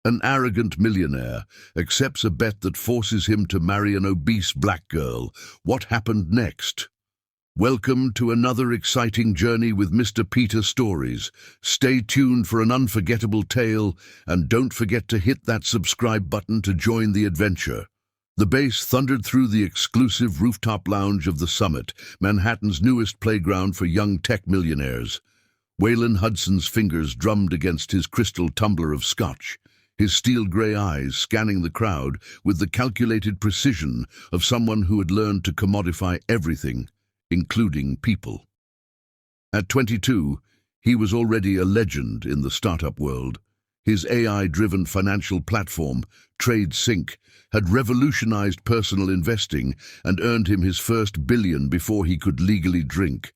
An arrogant millionaire accepts a bet that forces him to marry an obese black girl. What happened next? Welcome to another exciting journey with Mr. Peter Stories. Stay tuned for an unforgettable tale, and don't forget to hit that subscribe button to join the adventure. The bass thundered through the exclusive rooftop lounge of the Summit, Manhattan's newest playground for young tech millionaires. Waylon Hudson's fingers drummed against his crystal tumbler of scotch, his steel-grey eyes scanning the crowd with the calculated precision of someone who had learned to commodify everything, including people. At 22, he was already a legend in the startup world. His AI-driven financial platform, TradeSync, had revolutionized personal investing and earned him his first billion before he could legally drink.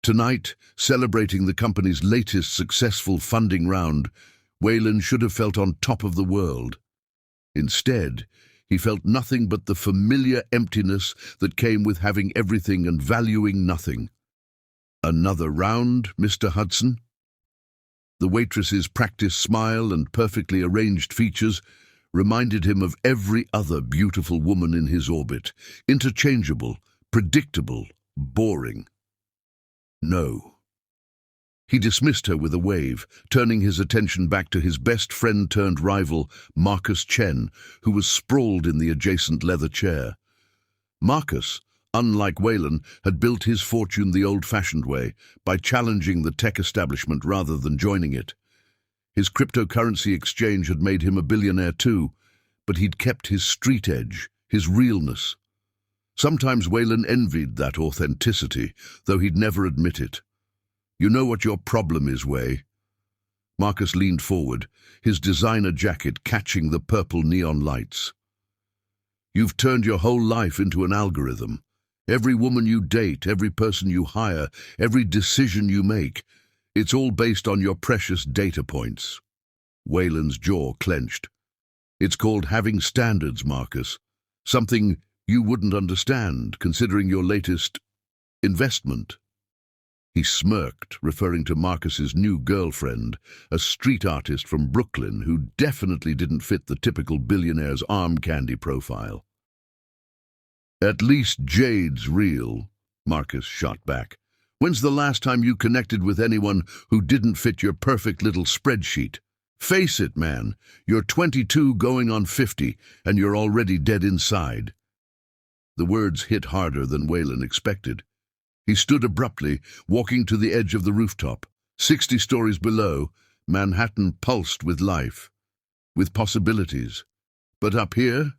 Tonight, celebrating the company's latest successful funding round, Waylon should have felt on top of the world. Instead, he felt nothing but the familiar emptiness that came with having everything and valuing nothing. "Another round, Mr. Hudson?" The waitress's practiced smile and perfectly arranged features reminded him of every other beautiful woman in his orbit. Interchangeable, predictable, boring. No. He dismissed her with a wave, turning his attention back to his best friend-turned-rival, Marcus Chen, who was sprawled in the adjacent leather chair. Marcus, unlike Waylon, had built his fortune the old-fashioned way, by challenging the tech establishment rather than joining it. His cryptocurrency exchange had made him a billionaire too, but he'd kept his street edge, his realness. Sometimes Waylon envied that authenticity, though he'd never admit it. "You know what your problem is, Way?" Marcus leaned forward, his designer jacket catching the purple neon lights. "You've turned your whole life into an algorithm. Every woman you date, every person you hire, every decision you make, it's all based on your precious data points." Waylon's jaw clenched. "It's called having standards, Marcus. Something you wouldn't understand, considering your latest investment." He smirked, referring to Marcus's new girlfriend, a street artist from Brooklyn who definitely didn't fit the typical billionaire's arm candy profile. "At least Jade's real," Marcus shot back. "When's the last time you connected with anyone who didn't fit your perfect little spreadsheet? Face it, man, you're 22 going on 50, and you're already dead inside." The words hit harder than Waylon expected. He stood abruptly, walking to the edge of the rooftop. 60 stories below, Manhattan pulsed with life, with possibilities. But up here,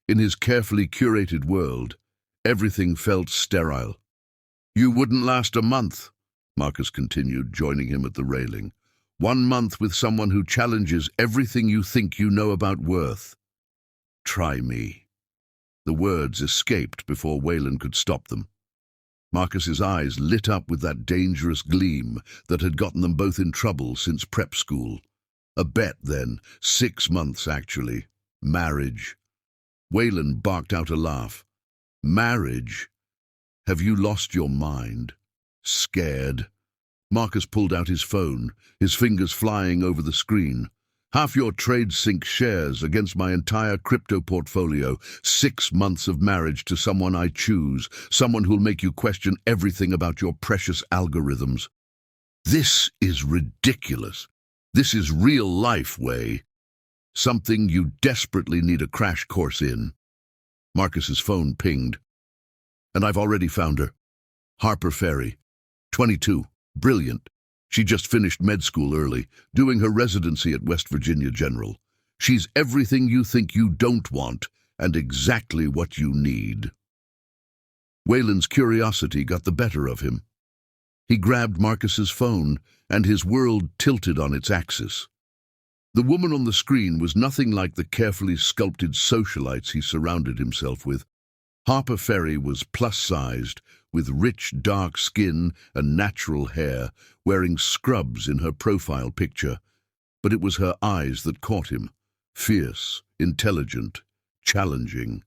in his carefully curated world, everything felt sterile. "You wouldn't last a month," Marcus continued, joining him at the railing. "1 month with someone who challenges everything you think you know about worth. Try me." The words escaped before Waylon could stop them. Marcus's eyes lit up with that dangerous gleam that had gotten them both in trouble since prep school. A bet, then. 6 months, actually. Marriage. Waylon barked out a laugh. "Marriage? Have you lost your mind? Scared?" Marcus pulled out his phone, his fingers flying over the screen. "Half your TradeSync shares against my entire crypto portfolio. 6 months of marriage to someone I choose, someone who'll make you question everything about your precious algorithms. This is ridiculous. This is real life, Way. Something you desperately need a crash course in." Marcus's phone pinged. "And I've already found her. Harper Ferry, 22, brilliant. She just finished med school early, doing her residency at West Virginia General. She's everything you think you don't want, and exactly what you need." Waylon's curiosity got the better of him. He grabbed Marcus's phone, and his world tilted on its axis. The woman on the screen was nothing like the carefully sculpted socialites he surrounded himself with. Harper Ferry was plus-sized, with rich dark skin and natural hair, wearing scrubs in her profile picture. But it was her eyes that caught him, fierce, intelligent, challenging.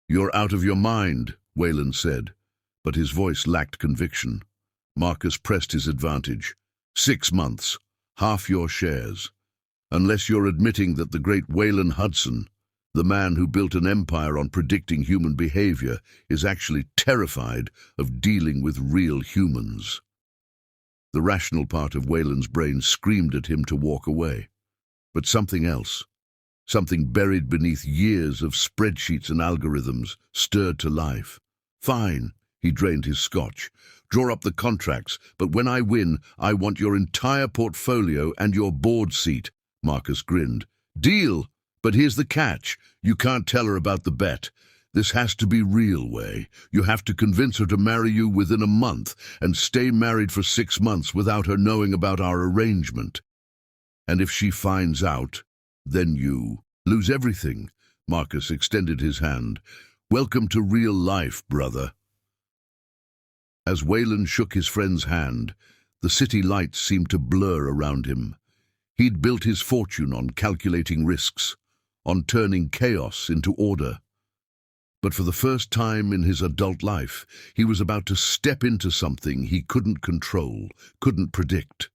"You're out of your mind," Waylon said, but his voice lacked conviction. Marcus pressed his advantage. 6 months, half your shares. Unless you're admitting that the great Waylon Hudson, the man who built an empire on predicting human behavior, is actually terrified of dealing with real humans. The rational part of Waylon's brain screamed at him to walk away. But something else, something buried beneath years of spreadsheets and algorithms, stirred to life. Fine, he drained his scotch. Draw up the contracts, but when I win, I want your entire portfolio and your board seat. Marcus grinned. Deal, but here's the catch. You can't tell her about the bet. This has to be real, Way. You have to convince her to marry you within a month and stay married for 6 months without her knowing about our arrangement. And if she finds out, then you lose everything. Marcus extended his hand. Welcome to real life, brother. As Waylon shook his friend's hand, the city lights seemed to blur around him. He'd built his fortune on calculating risks, on turning chaos into order. But for the first time in his adult life, he was about to step into something he couldn't control, couldn't predict.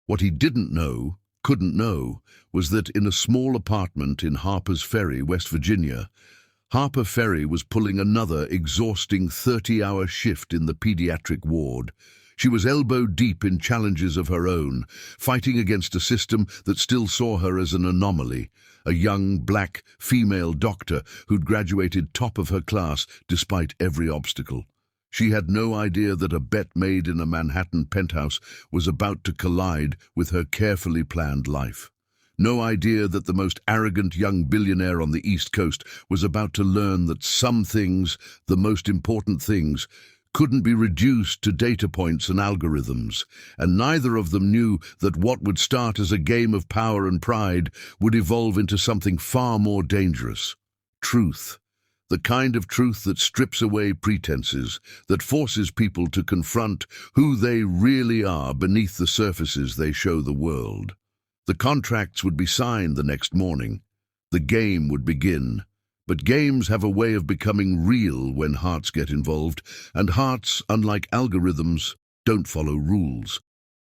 What he couldn't know, was that in a small apartment in Harper's Ferry, West Virginia, Harper Ferry was pulling another exhausting 30-hour shift in the pediatric ward. She was elbow-deep in challenges of her own, fighting against a system that still saw her as an anomaly, a young, black, female doctor who'd graduated top of her class despite every obstacle. She had no idea that a bet made in a Manhattan penthouse was about to collide with her carefully planned life. No idea that the most arrogant young billionaire on the East Coast was about to learn that some things, the most important things, couldn't be reduced to data points and algorithms, and neither of them knew that what would start as a game of power and pride would evolve into something far more dangerous. Truth. The kind of truth that strips away pretenses, that forces people to confront who they really are beneath the surfaces they show the world. The contracts would be signed the next morning. The game would begin. But games have a way of becoming real when hearts get involved, and hearts, unlike algorithms, don't follow rules.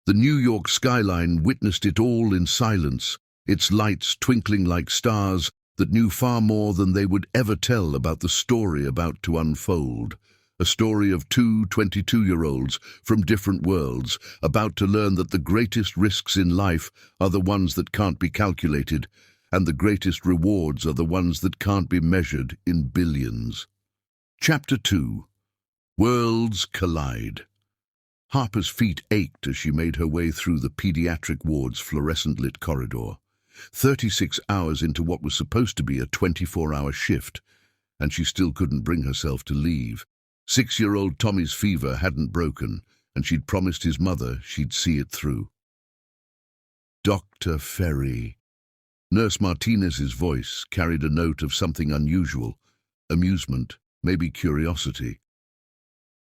The New York skyline witnessed it all in silence, its lights twinkling like stars that knew far more than they would ever tell about the story about to unfold. A story of two 22-year-olds from different worlds, about to learn that the greatest risks in life are the ones that can't be calculated, and the greatest rewards are the ones that can't be measured in billions. Chapter 2. Worlds Collide. Harper's feet ached as she made her way through the pediatric ward's fluorescent-lit corridor. 36 hours into what was supposed to be a 24-hour shift, and she still couldn't bring herself to leave. 6-year-old Tommy's fever hadn't broken, and she'd promised his mother she'd see it through. Dr. Ferry. Nurse Martinez's voice carried a note of something unusual, amusement, maybe curiosity.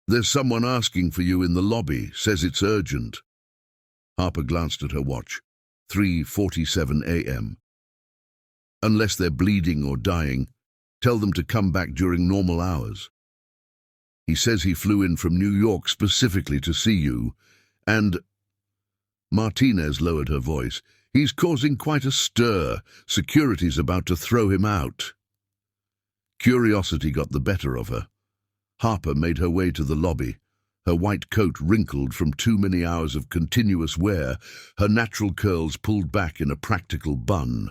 There's someone asking for you in the lobby, says it's urgent. Harper glanced at her watch. 3:47 a.m. Unless they're bleeding or dying, tell them to come back during normal hours. He says he flew in from New York specifically to see you, and... Martinez lowered her voice. He's causing quite a stir. Security's about to throw him out. Curiosity got the better of her. Harper made her way to the lobby, her white coat wrinkled from too many hours of continuous wear, her natural curls pulled back in a practical bun.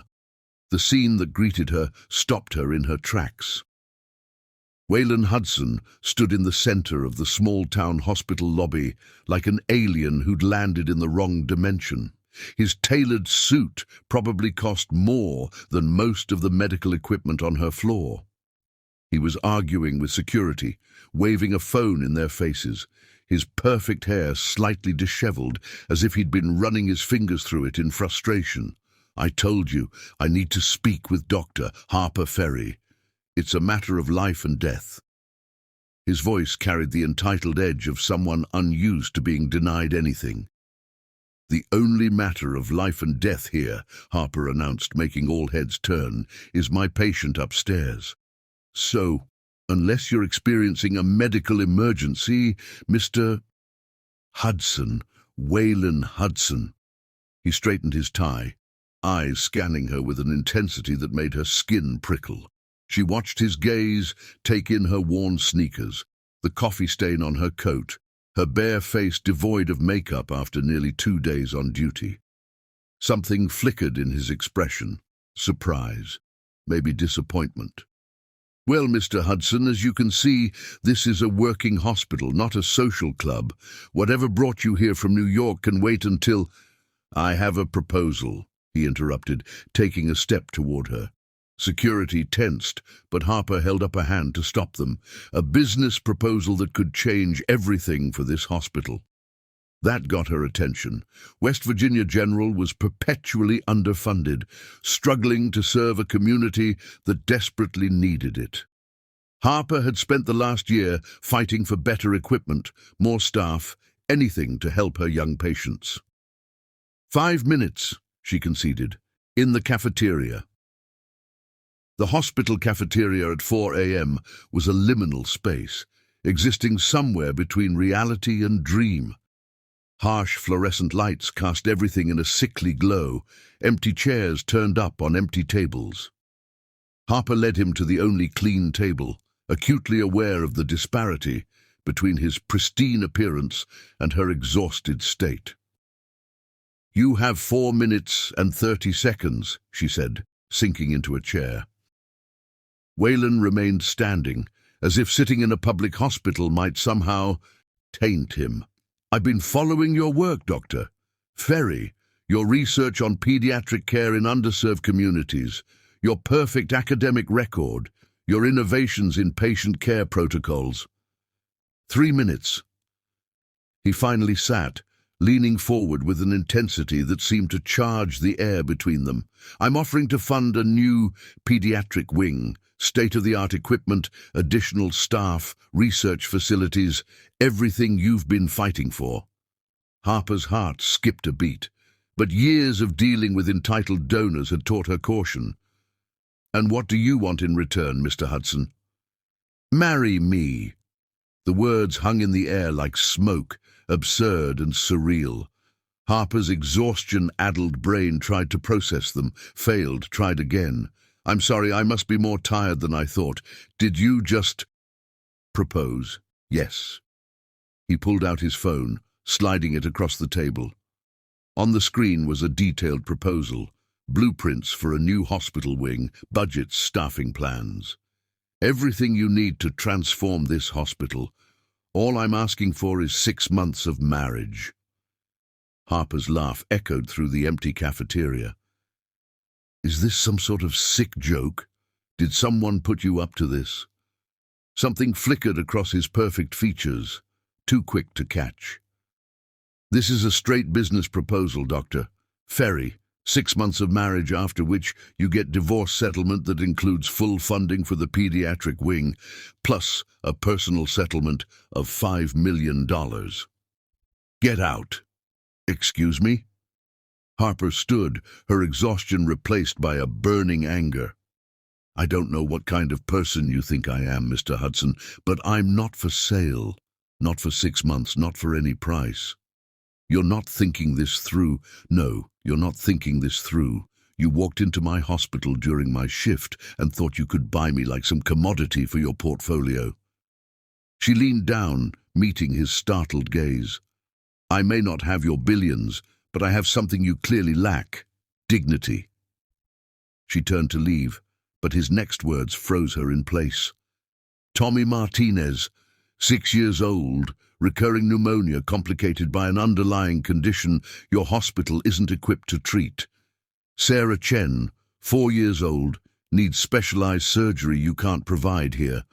The scene that greeted her stopped her in her tracks. Waylon Hudson stood in the center of the small-town hospital lobby like an alien who'd landed in the wrong dimension. His tailored suit probably cost more than most of the medical equipment on her floor. He was arguing with security, waving a phone in their faces, his perfect hair slightly disheveled as if he'd been running his fingers through it in frustration. I told you, I need to speak with Dr. Harper Ferry. It's a matter of life and death. His voice carried the entitled edge of someone unused to being denied anything. The only matter of life and death here, Harper announced, making all heads turn, is my patient upstairs. So, unless you're experiencing a medical emergency, Mr. Hudson, Waylon Hudson. He straightened his tie. eyes scanning her with an intensity that made her skin prickle. She watched his gaze take in her worn sneakers, the coffee stain on her coat, her bare face devoid of makeup after nearly 2 days on duty. Something flickered in his expression. Surprise, maybe disappointment. "Well, Mr. Hudson, as you can see, this is a working hospital, not a social club. Whatever brought you here from New York can wait until—" "I have a proposal," he interrupted, taking a step toward her. Security tensed, but Harper held up a hand to stop them. A business proposal that could change everything for this hospital. That got her attention. West Virginia General was perpetually underfunded, struggling to serve a community that desperately needed it. Harper had spent the last year fighting for better equipment, more staff, anything to help her young patients. 5 minutes, she conceded, in the cafeteria. The hospital cafeteria at 4 a.m. was a liminal space, existing somewhere between reality and dream. Harsh fluorescent lights cast everything in a sickly glow, empty chairs turned up on empty tables. Harper led him to the only clean table, acutely aware of the disparity between his pristine appearance and her exhausted state. "You have 4 minutes and 30 seconds, she said, sinking into a chair. Wayland remained standing, as if sitting in a public hospital might somehow taint him. "I've been following your work, Doctor. Ferry, your research on pediatric care in underserved communities, your perfect academic record, your innovations in patient care protocols. 3 minutes. He finally sat, leaning forward with an intensity that seemed to charge the air between them. "I'm offering to fund a new pediatric wing, state-of-the-art equipment, additional staff, research facilities, everything you've been fighting for." Harper's heart skipped a beat, but years of dealing with entitled donors had taught her caution. "And what do you want in return, Mr. Hudson?" "Marry me." The words hung in the air like smoke, absurd and surreal. Harper's exhaustion-addled brain tried to process them, failed, tried again. "I'm sorry, I must be more tired than I thought. Did you just propose?" "Yes." He pulled out his phone, sliding it across the table. On the screen was a detailed proposal, blueprints for a new hospital wing, budgets, staffing plans. "Everything you need to transform this hospital. All I'm asking for is 6 months of marriage." Harper's laugh echoed through the empty cafeteria. "Is this some sort of sick joke? Did someone put you up to this?" Something flickered across his perfect features, too quick to catch. "This is a straight business proposal, Doctor. Ferry, 6 months of marriage, after which you get divorce settlement that includes full funding for the pediatric wing, plus a personal settlement of $5 million. Get out." "Excuse me?" Harper stood, her exhaustion replaced by a burning anger. "I don't know what kind of person you think I am, Mr. Hudson, but I'm not for sale. Not for 6 months, not for any price. You're not thinking this through. No, you're not thinking this through. You walked into my hospital during my shift and thought you could buy me like some commodity for your portfolio." She leaned down, meeting his startled gaze. "I may not have your billions, but I have something you clearly lack: dignity." She turned to leave, but his next words froze her in place. "Tommy Martinez, 6 years old, recurring pneumonia complicated by an underlying condition your hospital isn't equipped to treat. Sarah Chen, 4 years old, needs specialized surgery you can't provide here.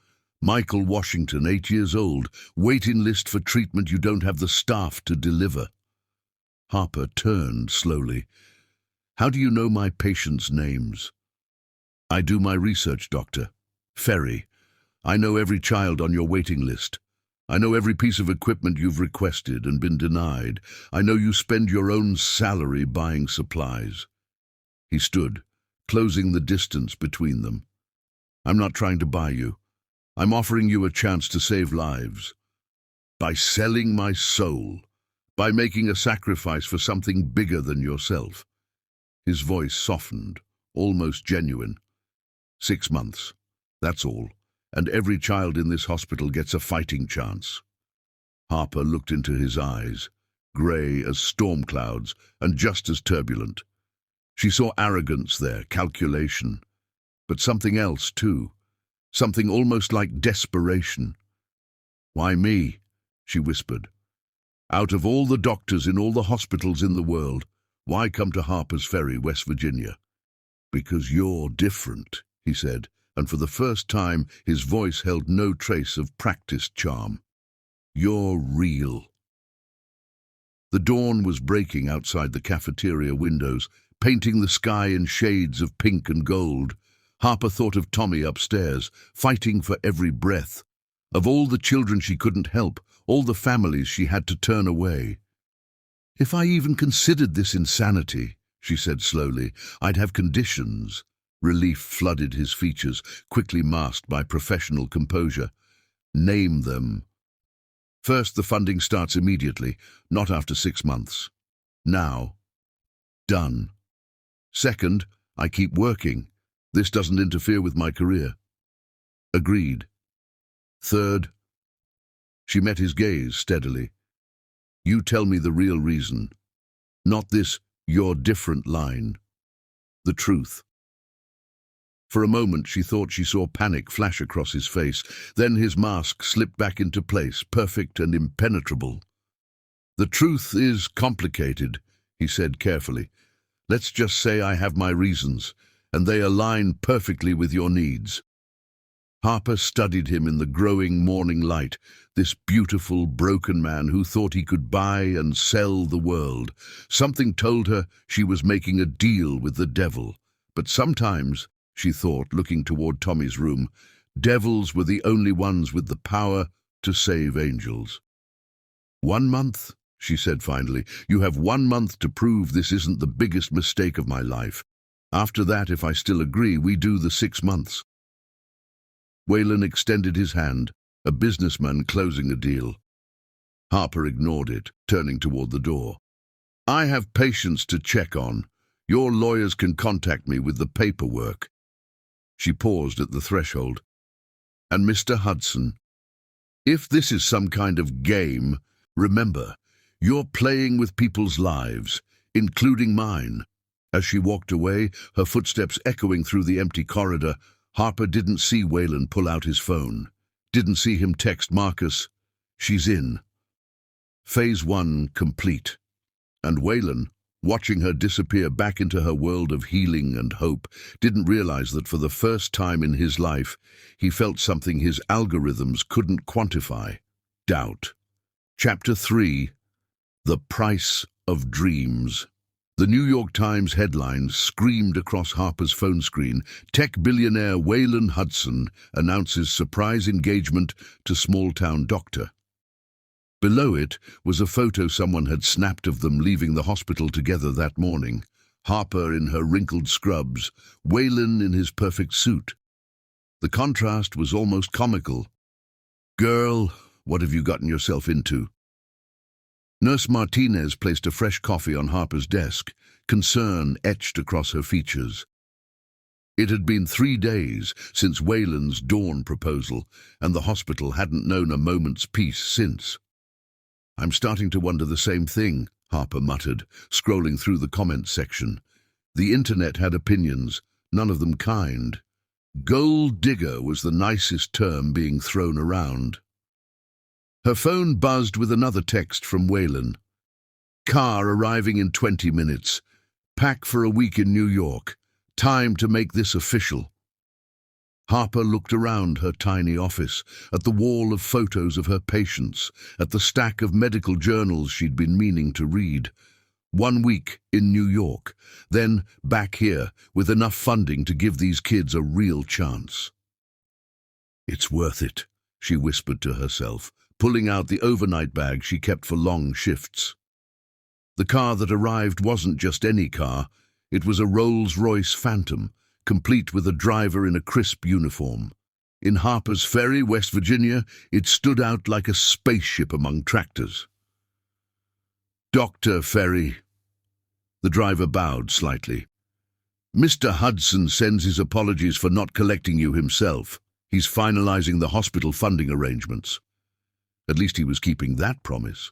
Michael Washington, 8 years old, waiting list for treatment you don't have the staff to deliver." Harper turned slowly. "How do you know my patients' names?" "I do my research, Doctor. Ferry, I know every child on your waiting list. I know every piece of equipment you've requested and been denied. I know you spend your own salary buying supplies." He stood, closing the distance between them. "I'm not trying to buy you. I'm offering you a chance to save lives. By selling my soul. By making a sacrifice for something bigger than yourself. His voice softened, almost genuine. 6 months. That's all. And every child in this hospital gets a fighting chance. Harper looked into his eyes, grey as storm clouds and just as turbulent. She saw arrogance there, calculation, but something else too, something almost like desperation. "Why me?" she whispered. "Out of all the doctors in all the hospitals in the world, why come to Harper's Ferry, West Virginia?" "Because you're different," he said, and for the first time his voice held no trace of practiced charm. "You're real." The dawn was breaking outside the cafeteria windows, painting the sky in shades of pink and gold. Harper thought of Tommy upstairs, fighting for every breath, of all the children she couldn't help, all the families she had to turn away. "If I even considered this insanity," she said slowly, "I'd have conditions." Relief flooded his features, quickly masked by professional composure. "Name them." "First, the funding starts immediately, not after 6 months. Now. Done. Second, I keep working. This doesn't interfere with my career." "Agreed." "Third," she met his gaze steadily, "you tell me the real reason. Not this 'you're different' line. The truth." For a moment she thought she saw panic flash across his face. Then his mask slipped back into place, perfect and impenetrable. "The truth is complicated," he said carefully. "Let's just say I have my reasons, and they align perfectly with your needs." Harper studied him in the growing morning light, this beautiful, broken man who thought he could buy and sell the world. Something told her she was making a deal with the devil. But sometimes, she thought, looking toward Tommy's room, devils were the only ones with the power to save angels. 1 month, she said finally. "You have 1 month to prove this isn't the biggest mistake of my life. After that, if I still agree, we do the 6 months. Wayland extended his hand, a businessman closing a deal. Harper ignored it, turning toward the door. "I have patients to check on. Your lawyers can contact me with the paperwork." She paused at the threshold. "And Mr. Hudson, if this is some kind of game, remember, you're playing with people's lives, including mine." As she walked away, her footsteps echoing through the empty corridor, Harper didn't see Wayland pull out his phone, didn't see him text Marcus, "She's in." Phase 1 complete. And Wayland, watching her disappear back into her world of healing and hope, didn't realize that for the first time in his life, he felt something his algorithms couldn't quantify: doubt. Chapter 3. The Price of Dreams. The New York Times headlines screamed across Harper's phone screen. Tech billionaire Wayland Hudson announces surprise engagement to small-town doctor. Below it was a photo someone had snapped of them leaving the hospital together that morning. Harper in her wrinkled scrubs, Wayland in his perfect suit. The contrast was almost comical. "Girl, what have you gotten yourself into?" Nurse Martinez placed a fresh coffee on Harper's desk, concern etched across her features. It had been 3 days since Wayland's dawn proposal, and the hospital hadn't known a moment's peace since. "I'm starting to wonder the same thing," Harper muttered, scrolling through the comments section. The internet had opinions, none of them kind. Gold digger was the nicest term being thrown around. Her phone buzzed with another text from Wayland. "Car arriving in 20 minutes. Pack for a week in New York. Time to make this official." Harper looked around her tiny office, at the wall of photos of her patients, at the stack of medical journals she'd been meaning to read. 1 week in New York, then back here with enough funding to give these kids a real chance. "It's worth it," she whispered to herself, pulling out the overnight bag she kept for long shifts. The car that arrived wasn't just any car. It was a Rolls-Royce Phantom, complete with a driver in a crisp uniform. In Harper's Ferry, West Virginia, it stood out like a spaceship among tractors. "Dr. Ferry." The driver bowed slightly. Mr. Hudson sends his apologies for not collecting you himself. He's finalizing the hospital funding arrangements. At least he was keeping that promise.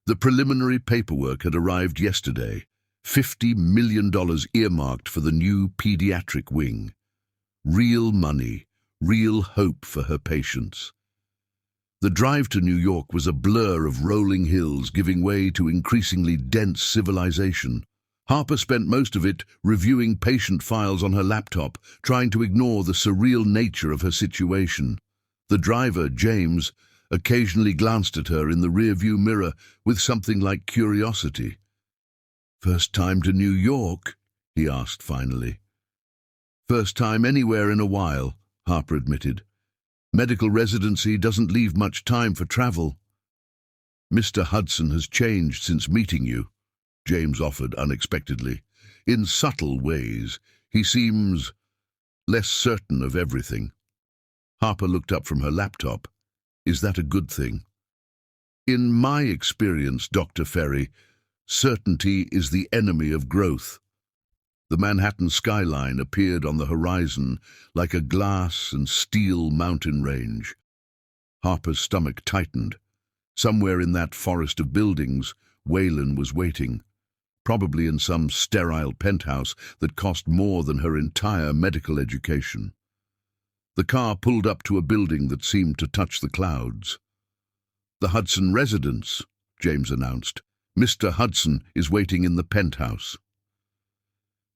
The preliminary paperwork had arrived yesterday. $50 million earmarked for the new pediatric wing. Real money, real hope for her patients. The drive to New York was a blur of rolling hills giving way to increasingly dense civilization. Harper spent most of it reviewing patient files on her laptop, trying to ignore the surreal nature of her situation. The driver, James, occasionally glanced at her in the rearview mirror with something like curiosity. "First time to New York?" he asked finally. "First time anywhere in a while," Harper admitted. "Medical residency doesn't leave much time for travel." "Mr. Hudson has changed since meeting you," James offered unexpectedly. "In subtle ways. He seems less certain of everything." Harper looked up from her laptop. "Is that a good thing?" "In my experience, Dr. Ferry, certainty is the enemy of growth." The Manhattan skyline appeared on the horizon like a glass and steel mountain range. Harper's stomach tightened. Somewhere in that forest of buildings, Wayland was waiting, probably in some sterile penthouse that cost more than her entire medical education. The car pulled up to a building that seemed to touch the clouds. "The Hudson residence," James announced. "Mr. Hudson is waiting in the penthouse."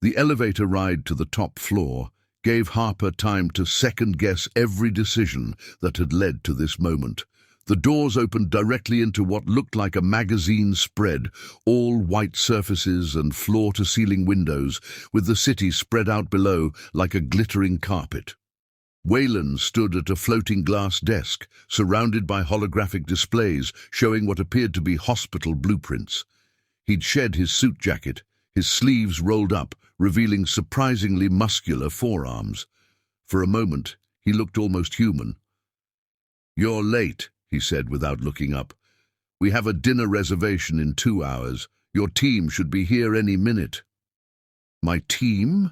The elevator ride to the top floor gave Harper time to second-guess every decision that had led to this moment. The doors opened directly into what looked like a magazine spread, all white surfaces and floor-to-ceiling windows, with the city spread out below like a glittering carpet. Wayland stood at a floating glass desk, surrounded by holographic displays showing what appeared to be hospital blueprints. He'd shed his suit jacket, his sleeves rolled up, revealing surprisingly muscular forearms. For a moment, he looked almost human. "You're late," he said without looking up. "We have a dinner reservation in 2 hours. Your team should be here any minute." "My team?"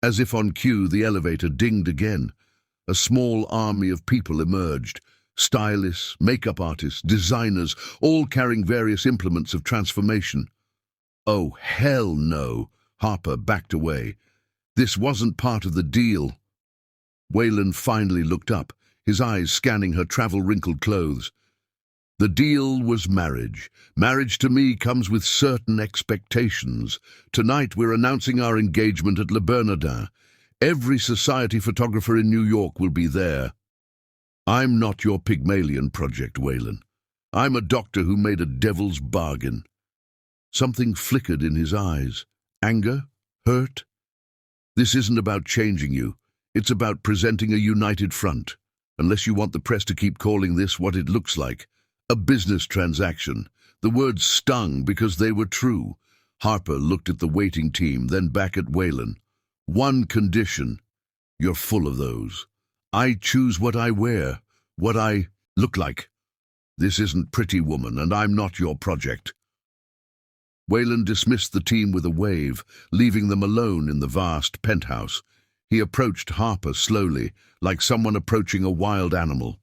As if on cue, the elevator dinged again. A small army of people emerged. Stylists, makeup artists, designers, all carrying various implements of transformation. "Oh, hell no!" Harper backed away. "This wasn't part of the deal." Wayland finally looked up, his eyes scanning her travel-wrinkled clothes. "The deal was marriage. Marriage to me comes with certain expectations. Tonight we're announcing our engagement at Le Bernardin. Every society photographer in New York will be there. I'm not your Pygmalion project, Wayland. I'm a doctor who made a devil's bargain." Something flickered in his eyes. Anger? Hurt? "This isn't about changing you. It's about presenting a united front. Unless you want the press to keep calling this what it looks like. A business transaction." The words stung because they were true. Harper looked at the waiting team, then back at Wayland. "One condition." "You're full of those. I choose what I wear, what I look like. This isn't Pretty Woman, and I'm not your project." Wayland dismissed the team with a wave, leaving them alone in the vast penthouse. He approached Harper slowly, like someone approaching a wild animal.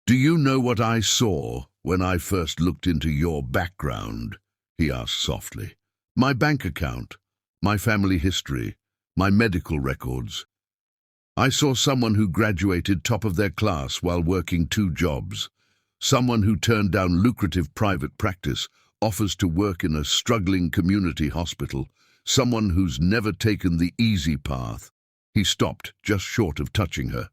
"Do you know what I saw when I first looked into your background?" he asked softly. "My bank account, my family history, my medical records. I saw someone who graduated top of their class while working 2 jobs. Someone who turned down lucrative private practice, offers to work in a struggling community hospital. Someone who's never taken the easy path." He stopped, just short of touching her.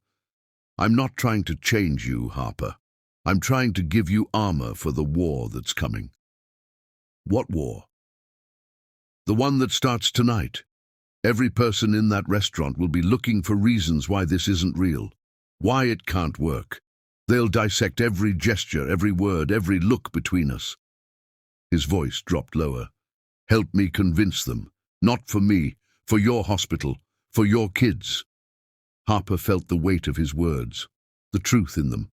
"I'm not trying to change you, Harper. I'm trying to give you armor for the war that's coming." "What war?" "The one that starts tonight. Every person in that restaurant will be looking for reasons why this isn't real, why it can't work. They'll dissect every gesture, every word, every look between us." His voice dropped lower. "Help me convince them. Not for me, for your hospital, for your kids." Harper felt the weight of his words, the truth in them.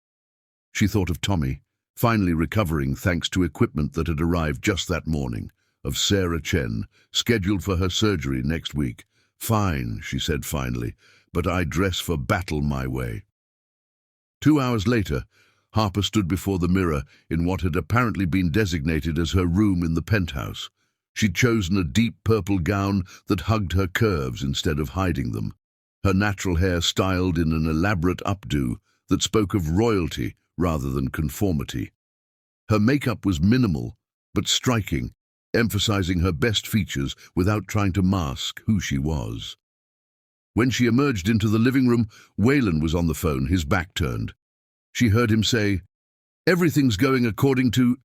She thought of Tommy, finally recovering thanks to equipment that had arrived just that morning. of Sarah Chen, scheduled for her surgery next week. "Fine," she said finally, "but I dress for battle my way." 2 hours later, Harper stood before the mirror in what had apparently been designated as her room in the penthouse. She'd chosen a deep purple gown that hugged her curves instead of hiding them, her natural hair styled in an elaborate updo that spoke of royalty rather than conformity. Her makeup was minimal but striking, emphasizing her best features without trying to mask who she was. When she emerged into the living room, Waylon was on the phone, his back turned. She heard him say, "Everything's going according to,"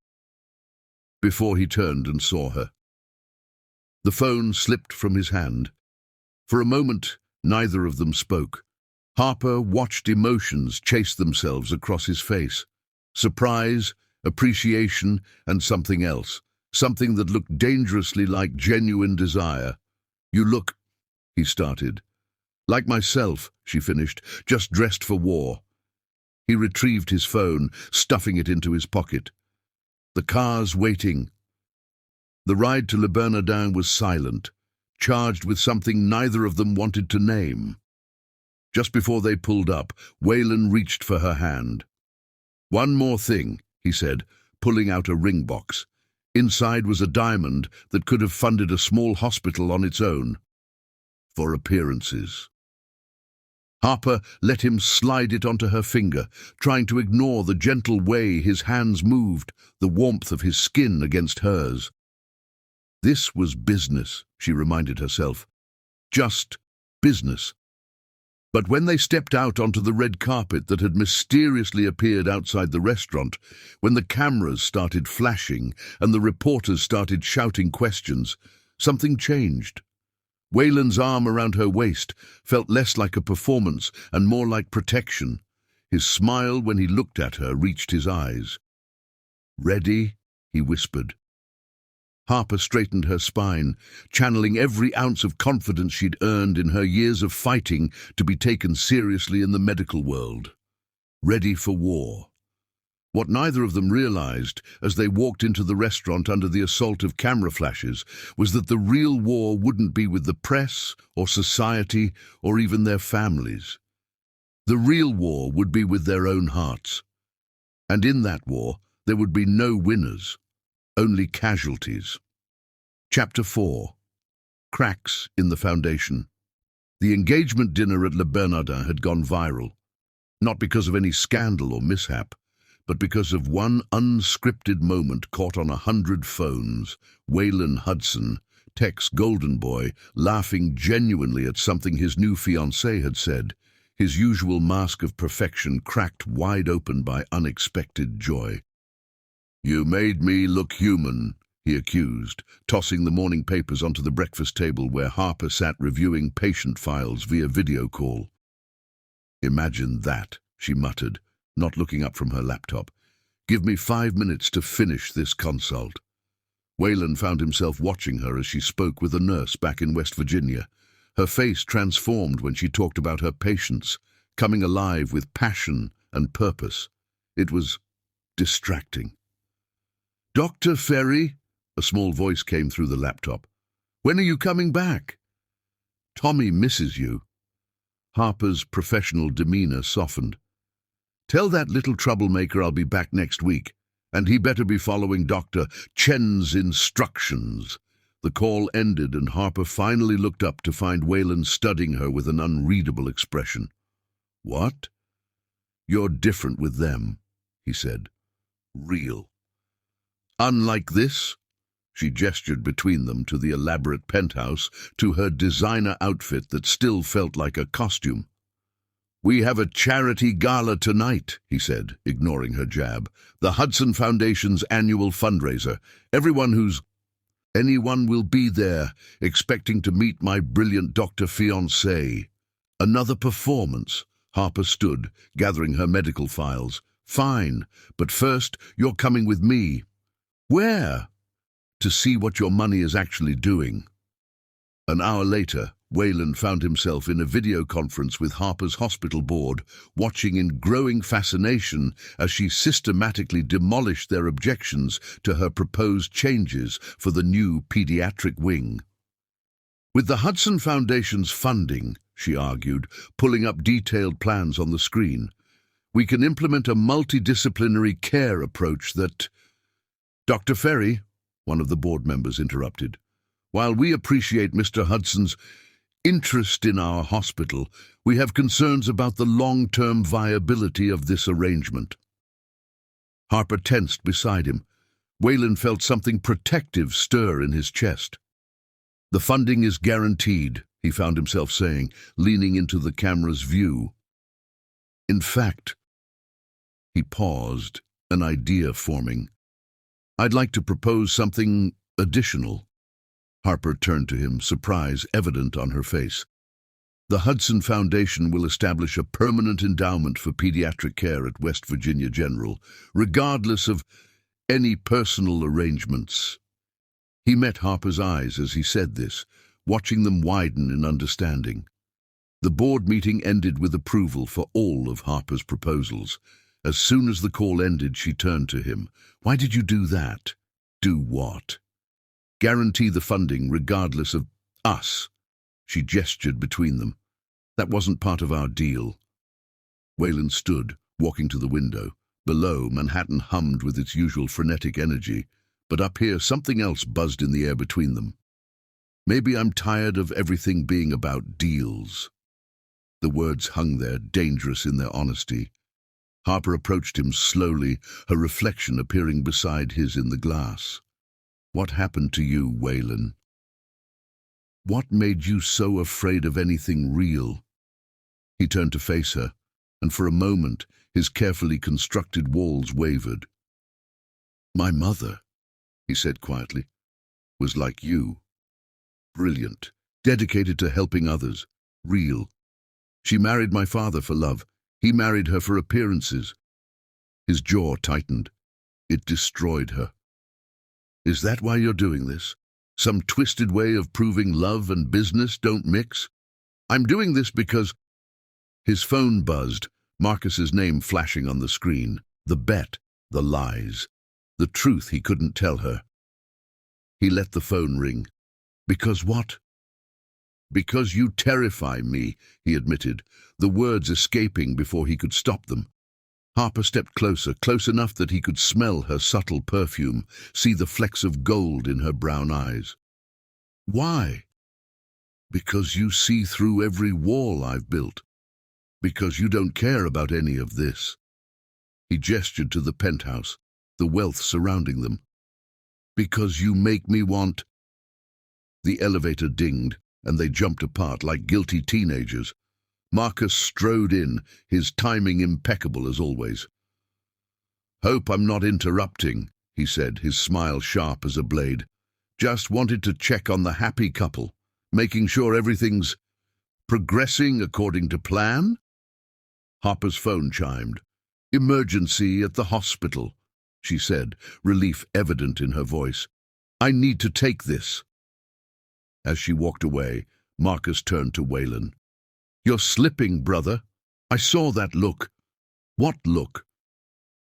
before he turned and saw her. The phone slipped from his hand. For a moment, neither of them spoke. Harper watched emotions chase themselves across his face. Surprise, appreciation, and something else. Something that looked dangerously like genuine desire. "You look," he started. "Like myself," she finished, "just dressed for war." He retrieved his phone, stuffing it into his pocket. The car's waiting. The ride to Le Bernardin was silent, charged with something neither of them wanted to name. Just before they pulled up, Waylon reached for her hand. "One more thing," he said, pulling out a ring box. Inside was a diamond that could have funded a small hospital on its own. For appearances. Harper let him slide it onto her finger, trying to ignore the gentle way his hands moved, the warmth of his skin against hers. This was business, she reminded herself. Just business. But when they stepped out onto the red carpet that had mysteriously appeared outside the restaurant, when the cameras started flashing and the reporters started shouting questions, something changed. Waylon's arm around her waist felt less like a performance and more like protection. His smile when he looked at her reached his eyes. "Ready?" he whispered. Harper straightened her spine, channeling every ounce of confidence she'd earned in her years of fighting to be taken seriously in the medical world. Ready for war. What neither of them realized as they walked into the restaurant under the assault of camera flashes was that the real war wouldn't be with the press or society or even their families. The real war would be with their own hearts. And in that war, there would be no winners, only casualties. Chapter 4. Cracks in the Foundation. The engagement dinner at Le Bernardin had gone viral, not because of any scandal or mishap, but because of one unscripted moment caught on 100 phones. Waylon Hudson, Tech's golden boy, laughing genuinely at something his new fiancée had said, his usual mask of perfection cracked wide open by unexpected joy. "You made me look human," he accused, tossing the morning papers onto the breakfast table where Harper sat reviewing patient files via video call. "Imagine that," she muttered, not looking up from her laptop. "Give me 5 minutes to finish this consult." Waylon found himself watching her as she spoke with a nurse back in West Virginia. Her face transformed when she talked about her patients, coming alive with passion and purpose. It was distracting. "Dr. Ferry," a small voice came through the laptop. "When are you coming back?" "Tommy misses you." Harper's professional demeanor softened. "Tell that little troublemaker I'll be back next week, and he better be following Dr. Chen's instructions." The call ended and Harper finally looked up to find Waylon studying her with an unreadable expression. "What?" "You're different with them," he said. "Real." "Unlike this?" She gestured between them to the elaborate penthouse, to her designer outfit that still felt like a costume. "We have a charity gala tonight," he said, ignoring her jab. "The Hudson Foundation's annual fundraiser. Anyone will be there, expecting to meet my brilliant Dr. Fiancé." "Another performance?" Harper stood, gathering her medical files. "Fine, but first you're coming with me." "Where?" "To see what your money is actually doing." An hour later, Wayland found himself in a video conference with Harper's hospital board, watching in growing fascination as she systematically demolished their objections to her proposed changes for the new pediatric wing. With the Hudson Foundation's funding, she argued, pulling up detailed plans on the screen, we can implement a multidisciplinary care approach that... Dr. Ferry, one of the board members interrupted, while we appreciate Mr. Hudson's interest in our hospital, we have concerns about the long-term viability of this arrangement. Harper tensed beside him. Wayland felt something protective stir in his chest. The funding is guaranteed, he found himself saying, leaning into the camera's view. In fact, he paused, an idea forming. I'd like to propose something additional. Harper turned to him, surprise evident on her face. The Hudson Foundation will establish a permanent endowment for pediatric care at West Virginia General, regardless of any personal arrangements. He met Harper's eyes as he said this, watching them widen in understanding. The board meeting ended with approval for all of Harper's proposals. As soon as the call ended, she turned to him. Why did you do that? Do what? Guarantee the funding regardless of us. She gestured between them. That wasn't part of our deal. Wayland stood, walking to the window. Below, Manhattan hummed with its usual frenetic energy, but up here something else buzzed in the air between them. Maybe I'm tired of everything being about deals. The words hung there, dangerous in their honesty. Harper approached him slowly, her reflection appearing beside his in the glass. What happened to you, Wayland? What made you so afraid of anything real? He turned to face her, and for a moment his carefully constructed walls wavered. My mother, he said quietly, was like you. Brilliant, dedicated to helping others, real. She married my father for love. He married her for appearances. His jaw tightened. It destroyed her. Is that why you're doing this? Some twisted way of proving love and business don't mix? I'm doing this because... His phone buzzed, Marcus's name flashing on the screen. The bet, the lies, the truth he couldn't tell her. He let the phone ring. Because what? Because you terrify me, he admitted, the words escaping before he could stop them. Harper stepped closer, close enough that he could smell her subtle perfume, see the flecks of gold in her brown eyes. Why? Because you see through every wall I've built. Because you don't care about any of this. He gestured to the penthouse, the wealth surrounding them. Because you make me want... The elevator dinged, and they jumped apart like guilty teenagers. Marcus strode in, his timing impeccable as always. Hope I'm not interrupting, he said, his smile sharp as a blade. Just wanted to check on the happy couple, making sure everything's progressing according to plan? Harper's phone chimed. Emergency at the hospital, she said, relief evident in her voice. I need to take this. As she walked away, Marcus turned to Wayland. You're slipping, brother. I saw that look. What look?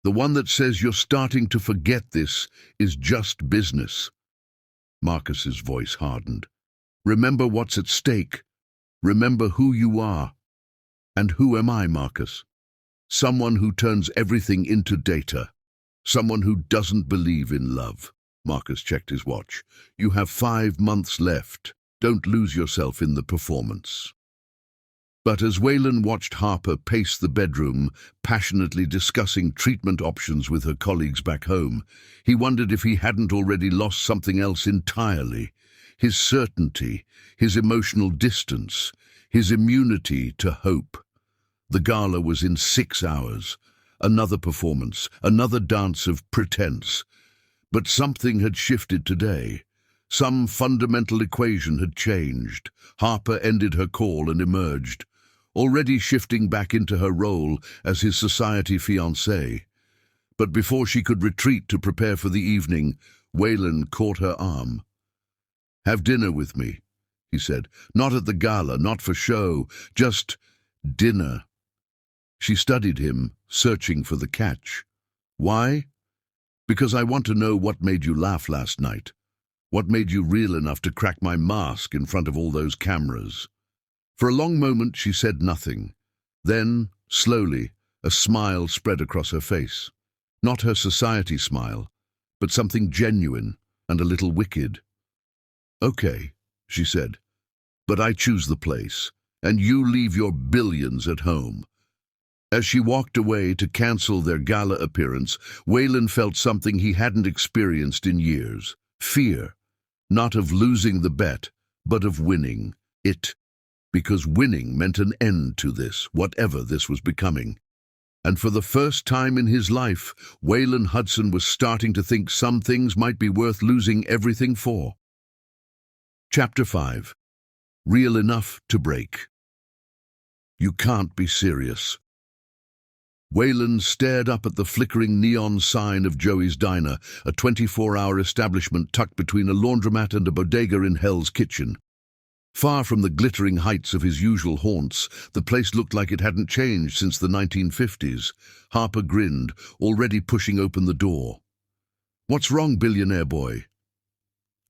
The one that says you're starting to forget this is just business. Marcus's voice hardened. Remember what's at stake. Remember who you are. And who am I, Marcus? Someone who turns everything into data. Someone who doesn't believe in love. Marcus checked his watch. You have 5 months left. Don't lose yourself in the performance. But as Wayland watched Harper pace the bedroom, passionately discussing treatment options with her colleagues back home, he wondered if he hadn't already lost something else entirely. His certainty, his emotional distance, his immunity to hope. The gala was in 6 hours. Another performance, another dance of pretense. But something had shifted today. Some fundamental equation had changed. Harper ended her call and emerged, already shifting back into her role as his society fiancée. But before she could retreat to prepare for the evening, Wayland caught her arm. Have dinner with me, he said. Not at the gala, not for show, just dinner. She studied him, searching for the catch. Why? Because I want to know what made you laugh last night. What made you real enough to crack my mask in front of all those cameras? For a long moment she said nothing. Then, slowly, a smile spread across her face. Not her society smile, but something genuine and a little wicked. Okay, she said, but I choose the place, and you leave your billions at home. As she walked away to cancel their gala appearance, Waylon felt something he hadn't experienced in years. Fear. Not of losing the bet, but of winning it. Because winning meant an end to this, whatever this was becoming. And for the first time in his life, Waylon Hudson was starting to think some things might be worth losing everything for. Chapter 5. Real enough to break. You can't be serious. Waylon stared up at the flickering neon sign of Joey's Diner, a 24-hour establishment tucked between a laundromat and a bodega in Hell's Kitchen. Far from the glittering heights of his usual haunts, the place looked like it hadn't changed since the 1950s. Harper grinned, already pushing open the door. "What's wrong, billionaire boy?"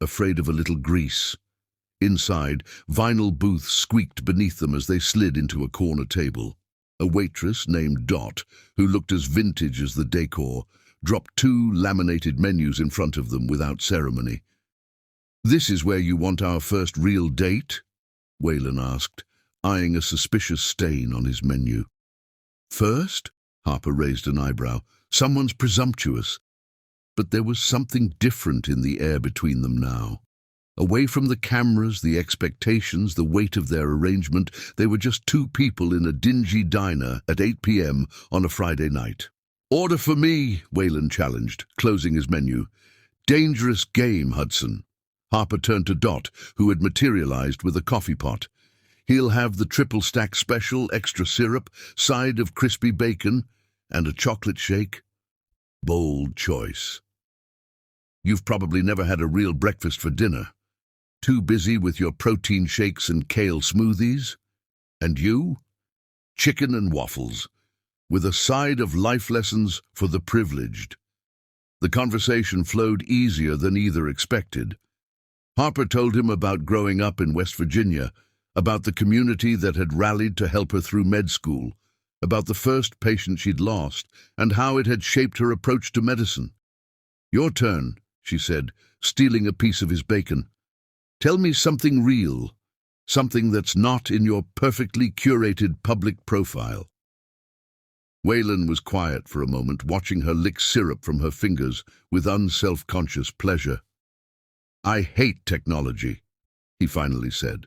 Afraid of a little grease. Inside, vinyl booths squeaked beneath them as they slid into a corner table. A waitress named Dot, who looked as vintage as the decor, dropped 2 laminated menus in front of them without ceremony. "This is where you want our first real date?" Waylon asked, eyeing a suspicious stain on his menu. "First?" Harper raised an eyebrow. "Someone's presumptuous." But there was something different in the air between them now. Away from the cameras, the expectations, the weight of their arrangement, they were just 2 people in a dingy diner at 8 p.m. on a Friday night. "Order for me," Waylon challenged, closing his menu. "Dangerous game, Hudson." Harper turned to Dot, who had materialized with a coffee pot. "He'll have the triple stack special, extra syrup, side of crispy bacon, and a chocolate shake." Bold choice. "You've probably never had a real breakfast for dinner. Too busy with your protein shakes and kale smoothies? And you? Chicken and waffles, with a side of life lessons for the privileged." The conversation flowed easier than either expected. Harper told him about growing up in West Virginia, about the community that had rallied to help her through med school, about the first patient she'd lost, and how it had shaped her approach to medicine. "Your turn," she said, stealing a piece of his bacon. "Tell me something real, something that's not in your perfectly curated public profile." Waylon was quiet for a moment, watching her lick syrup from her fingers with unself-conscious pleasure. "I hate technology," he finally said.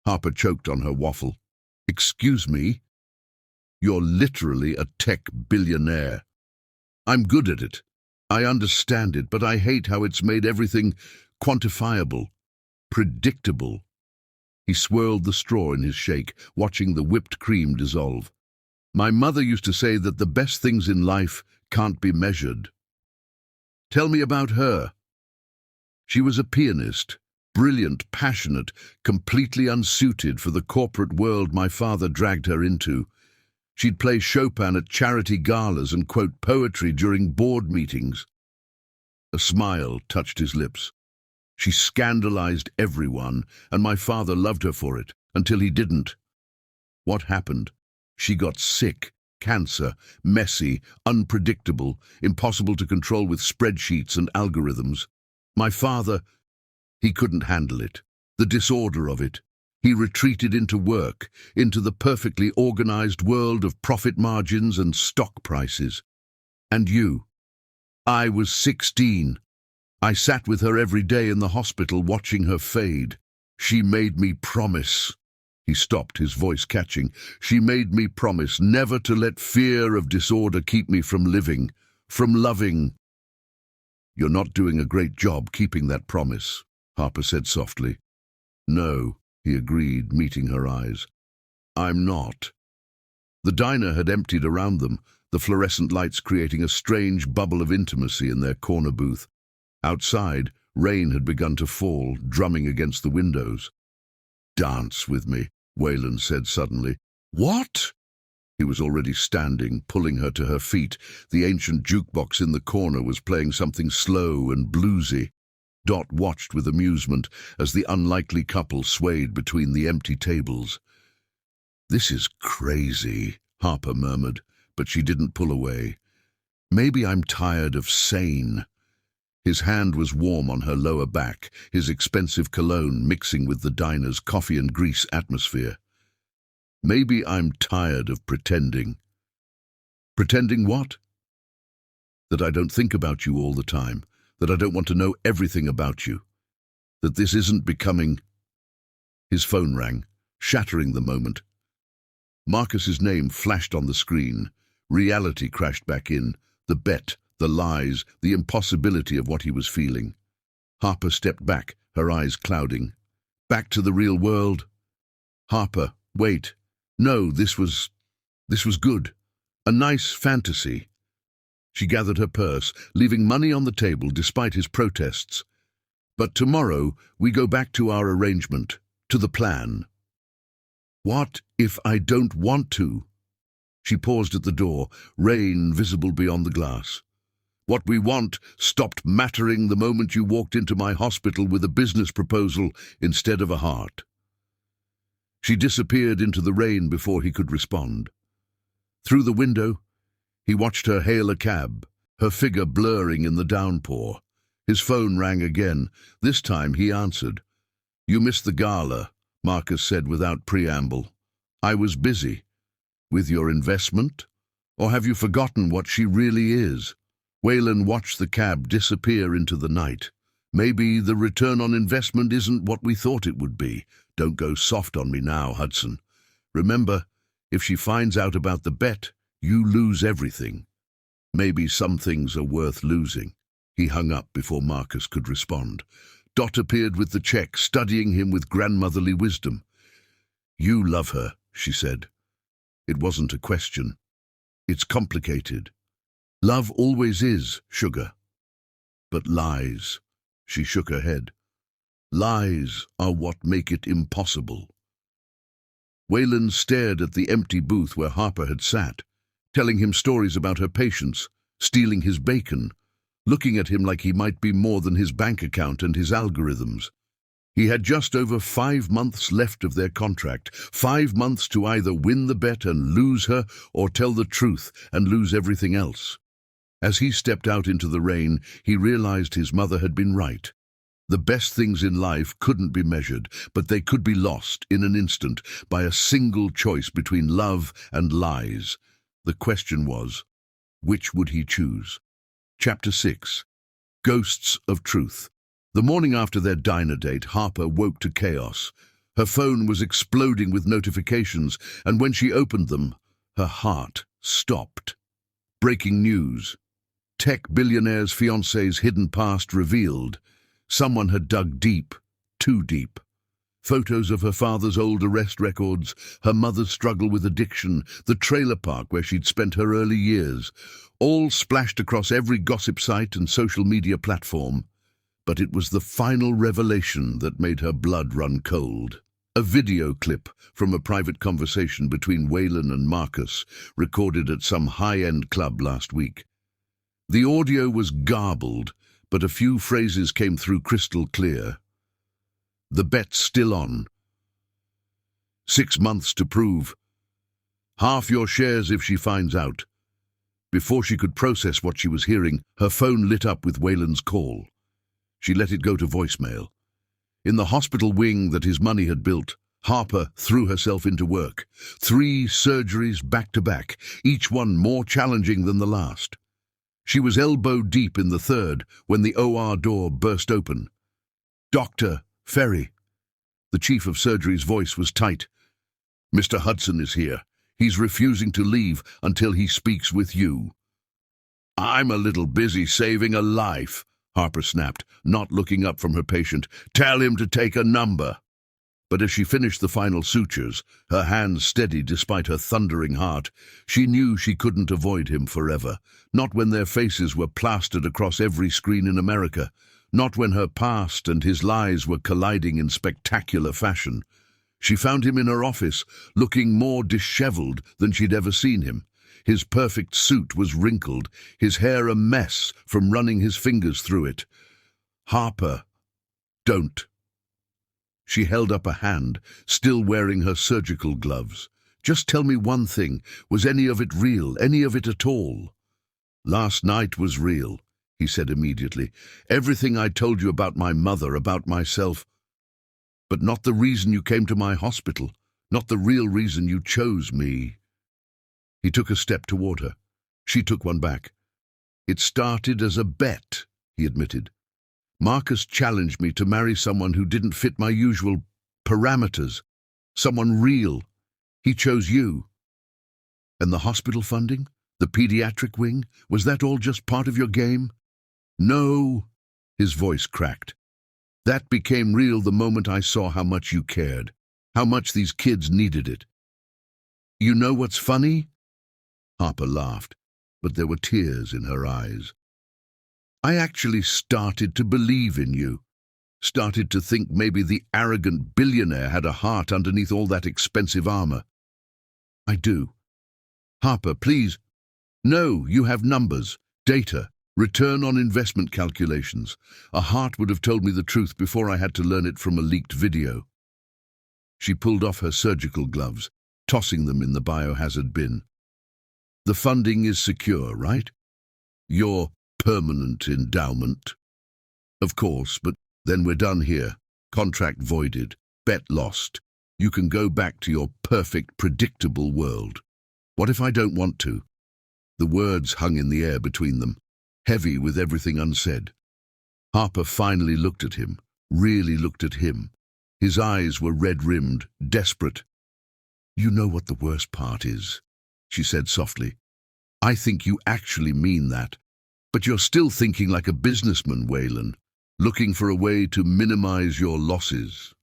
Harper choked on her waffle. "Excuse me? You're literally a tech billionaire." "I'm good at it. I understand it, but I hate how it's made everything quantifiable, predictable." He swirled the straw in his shake, watching the whipped cream dissolve. "My mother used to say that the best things in life can't be measured." "Tell me about her." "She was a pianist, brilliant, passionate, completely unsuited for the corporate world my father dragged her into. She'd play Chopin at charity galas and quote poetry during board meetings." A smile touched his lips. "She scandalized everyone, and my father loved her for it, until he didn't." "What happened?" "She got sick. Cancer. Messy, unpredictable, impossible to control with spreadsheets and algorithms. My father, he couldn't handle it, the disorder of it. He retreated into work, into the perfectly organized world of profit margins and stock prices. And you?" "I was 16. I sat with her every day in the hospital watching her fade. She made me promise." He stopped, his voice catching. "She made me promise never to let fear of disorder keep me from living, from loving." "You're not doing a great job keeping that promise," Harper said softly. "No," he agreed, meeting her eyes. "I'm not." The diner had emptied around them, the fluorescent lights creating a strange bubble of intimacy in their corner booth. Outside, rain had begun to fall, drumming against the windows. dance with me," Wayland said suddenly. "What?" He was already standing, pulling her to her feet. The ancient jukebox in the corner was playing something slow and bluesy. Dot watched with amusement as the unlikely couple swayed between the empty tables. "This is crazy," Harper murmured, but she didn't pull away. "Maybe I'm tired of sane." His hand was warm on her lower back, his expensive cologne mixing with the diner's coffee and grease atmosphere. "Maybe I'm tired of pretending." "Pretending what?" "That I don't think about you all the time, that I don't want to know everything about you, that this isn't becoming—" His phone rang, shattering the moment. Marcus's name flashed on the screen. Reality crashed back in. The bet, the lies, the impossibility of what he was feeling. Harper stepped back, her eyes clouding. "Back to the real world?" "Harper, wait. No, this was good. A nice fantasy." She gathered her purse, leaving money on the table despite his protests. "But tomorrow we go back to our arrangement, to the plan." "What if I don't want to?" She paused at the door, rain visible beyond the glass. "What we want stopped mattering the moment you walked into my hospital with a business proposal instead of a heart." She disappeared into the rain before he could respond. Through the window, he watched her hail a cab, her figure blurring in the downpour. His phone rang again. This time he answered. "You missed the gala," Marcus said without preamble. "I was busy. With your investment? Or have you forgotten what she really is?" Wayland watched the cab disappear into the night. "Maybe the return on investment isn't what we thought it would be. Don't go soft on me now, Hudson. Remember, if she finds out about the bet, you lose everything. Maybe some things are worth losing." He hung up before Marcus could respond. Dot appeared with the check, studying him with grandmotherly wisdom. "You love her," she said. It wasn't a question. "It's complicated. Love always is, sugar. But lies," she shook her head. "Lies are what make it impossible." Wayland stared at the empty booth where Harper had sat, telling him stories about her patients, stealing his bacon, looking at him like he might be more than his bank account and his algorithms. He had just over 5 months left of their contract, 5 months to either win the bet and lose her or tell the truth and lose everything else. As he stepped out into the rain, he realized his mother had been right. The best things in life couldn't be measured, but they could be lost in an instant by a single choice between love and lies. The question was, which would he choose? Chapter 6. Ghosts of Truth. The morning after their diner date, Harper woke to chaos. Her phone was exploding with notifications, and when she opened them, her heart stopped. Breaking news. Tech billionaire's fiancé's hidden past revealed. Someone had dug deep, too deep. Photos of her father's old arrest records, her mother's struggle with addiction, the trailer park where she'd spent her early years, all splashed across every gossip site and social media platform. But it was the final revelation that made her blood run cold. A video clip from a private conversation between Wayland and Marcus, recorded at some high-end club last week. The audio was garbled, but a few phrases came through crystal clear. "The bet's still on. 6 months to prove. Half your shares if she finds out." Before she could process what she was hearing, her phone lit up with Wayland's call. She let it go to voicemail. In the hospital wing that his money had built, Harper threw herself into work. 3 surgeries back to back, each one more challenging than the last. She was elbow deep in the third when the OR door burst open. "Dr. Ferry." The chief of surgery's voice was tight. "Mr. Hudson is here. He's refusing to leave until he speaks with you." "I'm a little busy saving a life," Harper snapped, not looking up from her patient. "Tell him to take a number." But as she finished the final sutures, her hands steady despite her thundering heart, she knew she couldn't avoid him forever. Not when their faces were plastered across every screen in America. Not when her past and his lies were colliding in spectacular fashion. She found him in her office, looking more disheveled than she'd ever seen him. His perfect suit was wrinkled, his hair a mess from running his fingers through it. "Harper, don't." She held up a hand, still wearing her surgical gloves. "Just tell me one thing. Was any of it real? Any of it at all?" "Last night was real," he said immediately. "Everything I told you about my mother, about myself. But not the reason you came to my hospital. Not the real reason you chose me." He took a step toward her. She took one back. "It started as a bet," he admitted. "Marcus challenged me to marry someone who didn't fit my usual parameters. Someone real. He chose you." "And the hospital funding? The pediatric wing? Was that all just part of your game?" "No." His voice cracked. "That became real the moment I saw how much you cared. How much these kids needed it. You know what's funny?" Harper laughed, but there were tears in her eyes. "I actually started to believe in you. Started to think maybe the arrogant billionaire had a heart underneath all that expensive armor." "I do." "Harper, please." "No, you have numbers, data, return on investment calculations. A heart would have told me the truth before I had to learn it from a leaked video." She pulled off her surgical gloves, tossing them in the biohazard bin. "The funding is secure, right? Your permanent endowment?" "Of course, but then we're done here. Contract voided, bet lost. You can go back to your perfect, predictable world." "What if I don't want to?" The words hung in the air between them, heavy with everything unsaid. Harper finally looked at him, really looked at him. His eyes were red-rimmed, desperate. "You know what the worst part is," she said softly. "I think you actually mean that. But you're still thinking like a businessman, Waylon, looking for a way to minimize your losses.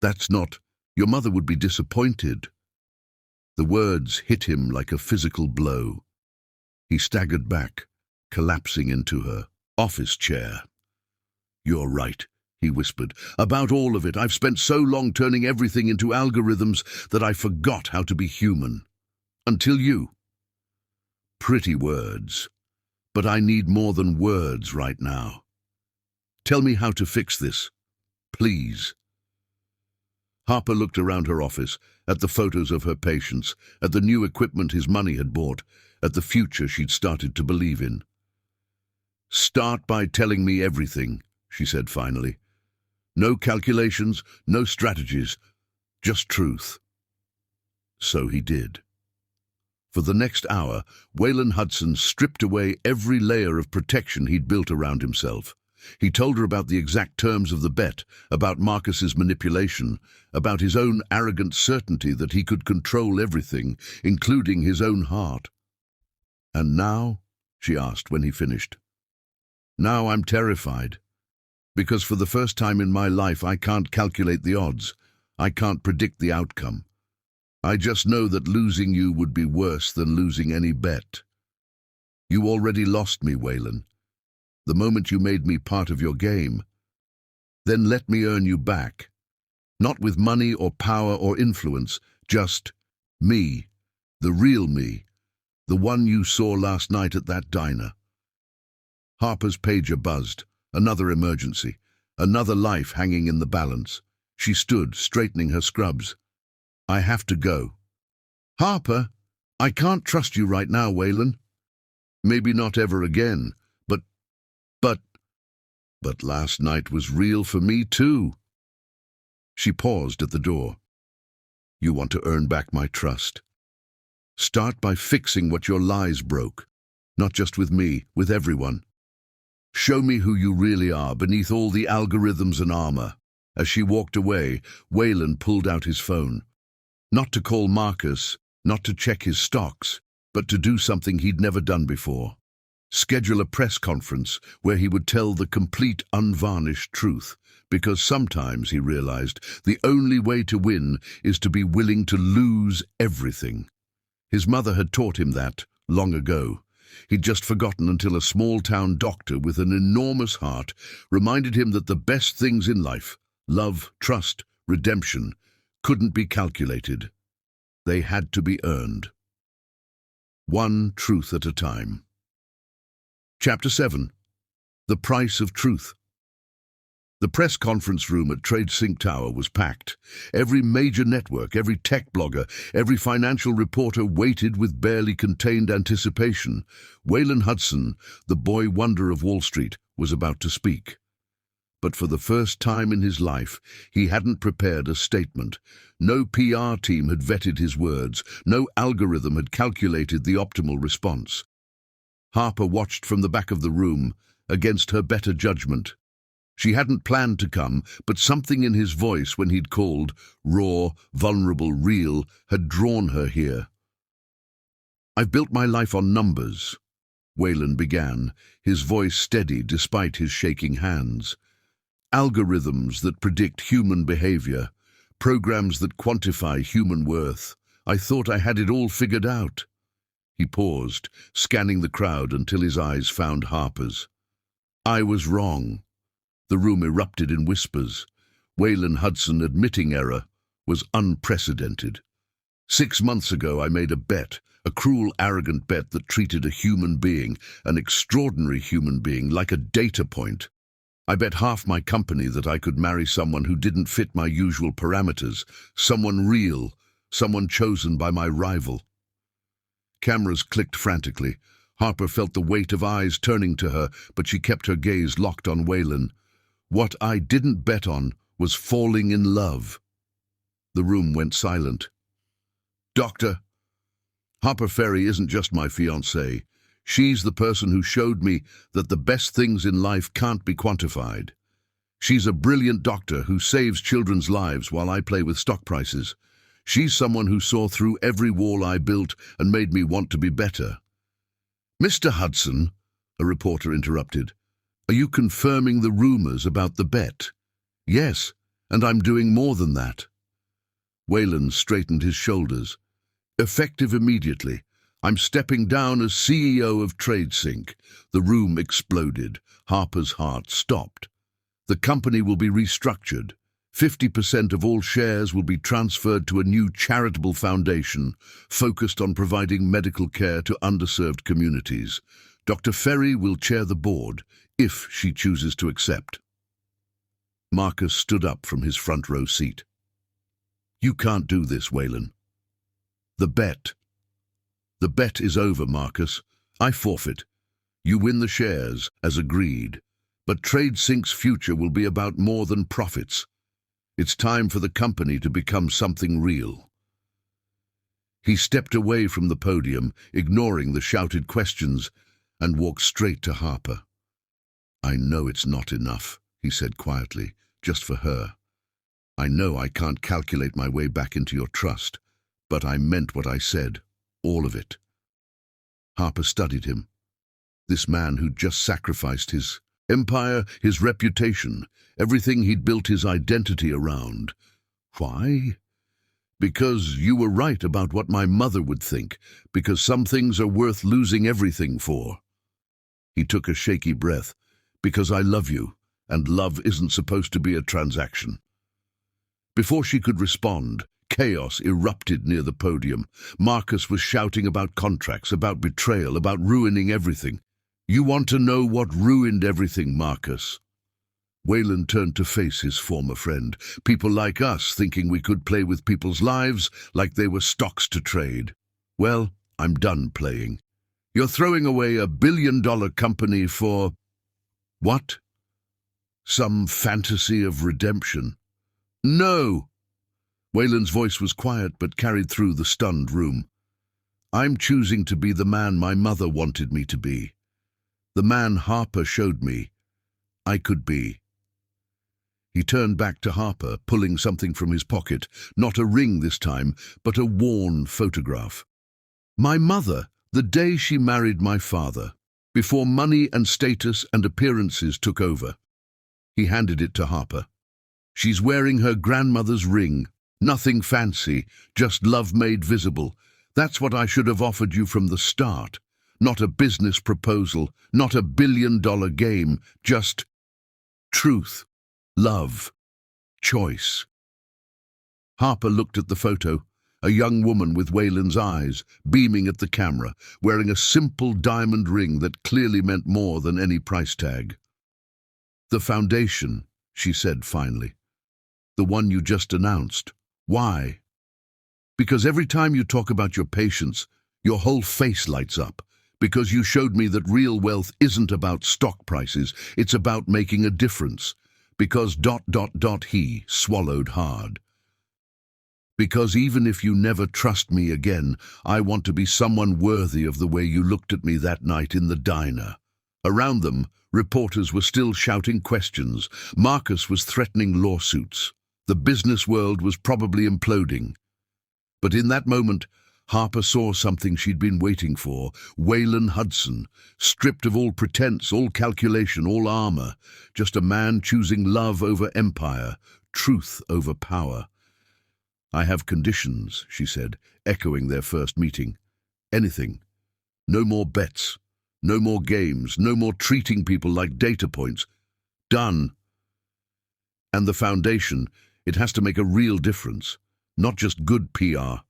That's not... Your mother would be disappointed." The words hit him like a physical blow. He staggered back, collapsing into her office chair. "You're right," he whispered. "About all of it. I've spent so long turning everything into algorithms that I forgot how to be human. Until you." "Pretty words. But I need more than words right now. Tell me how to fix this. Please." Harper looked around her office, at the photos of her patients, at the new equipment his money had bought, at the future she'd started to believe in. "Start by telling me everything," she said finally. "No calculations, no strategies, just truth." So he did. For the next hour, Waylon Hudson stripped away every layer of protection he'd built around himself. He told her about the exact terms of the bet, about Marcus's manipulation, about his own arrogant certainty that he could control everything, including his own heart. "And now?" she asked when he finished. "Now I'm terrified. Because for the first time in my life I can't calculate the odds. I can't predict the outcome. I just know that losing you would be worse than losing any bet. You already lost me, Waylon. The moment you made me part of your game. Then let me earn you back. Not with money or power or influence, just me, the real me, the one you saw last night at that diner." Harper's pager buzzed. Another emergency. Another life hanging in the balance. She stood, straightening her scrubs. "I have to go." "Harper, I can't trust you right now, Waylon." "Maybe not ever again, but last night was real for me too." She paused at the door. "You want to earn back my trust? Start by fixing what your lies broke. Not just with me, with everyone. Show me who you really are beneath all the algorithms and armor." As she walked away, Waylon pulled out his phone. Not to call Marcus, not to check his stocks, but to do something he'd never done before. Schedule a press conference where he would tell the complete, unvarnished truth, because sometimes, he realized, the only way to win is to be willing to lose everything. His mother had taught him that long ago. He'd just forgotten until a small-town doctor with an enormous heart reminded him that the best things in life, love, trust, redemption, couldn't be calculated. They had to be earned. One truth at a time. Chapter 7. The Price of Truth. The press conference room at TradeSync Tower was packed. Every major network, every tech blogger, every financial reporter waited with barely contained anticipation. Waylon Hudson, the boy wonder of Wall Street, was about to speak. But for the first time in his life, he hadn't prepared a statement. No PR team had vetted his words. No algorithm had calculated the optimal response. Harper watched from the back of the room, against her better judgment. She hadn't planned to come, but something in his voice when he'd called, raw, vulnerable, real, had drawn her here. "I've built my life on numbers," Waylon began, his voice steady despite his shaking hands. "Algorithms that predict human behavior, programs that quantify human worth. I thought I had it all figured out." He paused, scanning the crowd until his eyes found Harper's. "I was wrong." The room erupted in whispers. Waylon Hudson admitting error was unprecedented. 6 months ago I made a bet, a cruel, arrogant bet that treated a human being, an extraordinary human being, like a data point. I bet half my company that I could marry someone who didn't fit my usual parameters, someone real, someone chosen by my rival. Cameras clicked frantically. Harper felt the weight of eyes turning to her, but she kept her gaze locked on Waylon. "What I didn't bet on was falling in love." The room went silent. "Doctor, Harper Ferry isn't just my fiancée. She's the person who showed me that the best things in life can't be quantified. She's a brilliant doctor who saves children's lives while I play with stock prices. She's someone who saw through every wall I built and made me want to be better." "Mr. Hudson," a reporter interrupted, "are you confirming the rumors about the bet?" "Yes, and I'm doing more than that." Waylon straightened his shoulders. "Effective immediately. I'm stepping down as CEO of TradeSync." The room exploded. Harper's heart stopped. "The company will be restructured. 50% of all shares will be transferred to a new charitable foundation focused on providing medical care to underserved communities. Dr. Ferry will chair the board, if she chooses to accept." Marcus stood up from his front row seat. "You can't do this, Waylon." The bet is over, Marcus. I forfeit. You win the shares, as agreed. But TradeSync's future will be about more than profits. It's time for the company to become something real." He stepped away from the podium, ignoring the shouted questions, and walked straight to Harper. "I know it's not enough," he said quietly, "just for her. I know I can't calculate my way back into your trust, but I meant what I said, all of it." Harper studied him. This man who'd just sacrificed his empire, his reputation, everything he'd built his identity around. "Why?" "Because you were right about what my mother would think, because some things are worth losing everything for." He took a shaky breath. "Because I love you, and love isn't supposed to be a transaction." Before she could respond, chaos erupted near the podium. Marcus was shouting about contracts, about betrayal, about ruining everything. "You want to know what ruined everything, Marcus?" Waylon turned to face his former friend. "People like us thinking we could play with people's lives like they were stocks to trade. Well, I'm done playing. You're throwing away $1 billion company for... what? Some fantasy of redemption?" "No!" Waylon's voice was quiet but carried through the stunned room. "I'm choosing to be the man my mother wanted me to be. The man Harper showed me I could be." He turned back to Harper, pulling something from his pocket, not a ring this time, but a worn photograph. "My mother, the day she married my father, before money and status and appearances took over." He handed it to Harper. "She's wearing her grandmother's ring. Nothing fancy, just love made visible. That's what I should have offered you from the start. Not a business proposal, not a billion-dollar game, just truth, love, choice." Harper looked at the photo, a young woman with Wayland's eyes, beaming at the camera, wearing a simple diamond ring that clearly meant more than any price tag. "The foundation," she said finally. "The one you just announced. Why?" "Because every time you talk about your patience, your whole face lights up. Because you showed me that real wealth isn't about stock prices, it's about making a difference. Because ... he swallowed hard. Because even if you never trust me again, I want to be someone worthy of the way you looked at me that night in the diner." Around them, reporters were still shouting questions. Marcus was threatening lawsuits. The business world was probably imploding. But in that moment, Harper saw something she'd been waiting for. Wayland Hudson, stripped of all pretense, all calculation, all armor. Just a man choosing love over empire, truth over power. "I have conditions," she said, echoing their first meeting. "Anything. No more bets. No more games. No more treating people like data points. Done. And the foundation, it has to make a real difference, not just good PR.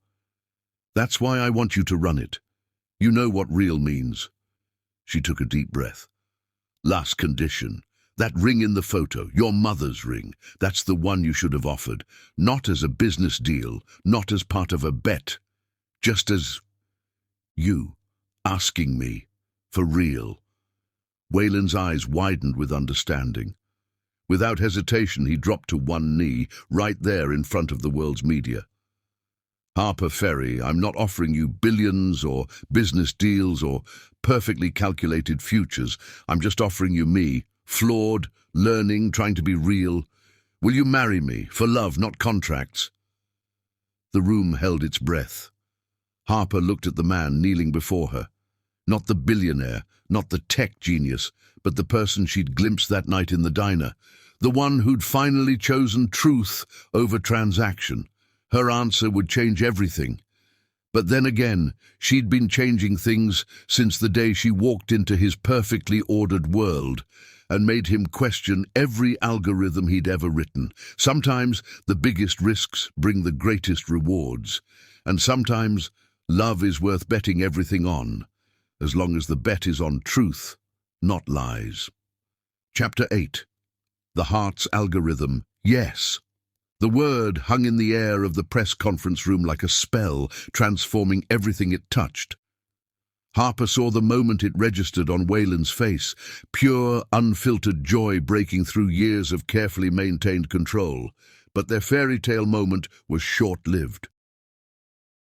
That's why I want you to run it. You know what real means." She took a deep breath. "Last condition. That ring in the photo, your mother's ring, that's the one you should have offered. Not as a business deal, not as part of a bet. Just as you, asking me, for real." Wayland's eyes widened with understanding. Without hesitation, he dropped to one knee, right there in front of the world's media. "Harper Ferry, I'm not offering you billions or business deals or perfectly calculated futures. I'm just offering you me, flawed, learning, trying to be real. Will you marry me, for love, not contracts?" The room held its breath. Harper looked at the man kneeling before her. Not the billionaire, not the tech genius, but the person she'd glimpsed that night in the diner. The one who'd finally chosen truth over transaction. Her answer would change everything. But then again, she'd been changing things since the day she walked into his perfectly ordered world and made him question every algorithm he'd ever written. Sometimes the biggest risks bring the greatest rewards, and sometimes love is worth betting everything on, as long as the bet is on truth, not lies. Chapter 8. The Heart's Algorithm. Yes. The word hung in the air of the press conference room like a spell, transforming everything it touched. Harper saw the moment it registered on Wayland's face, pure, unfiltered joy breaking through years of carefully maintained control. But their fairy tale moment was short-lived.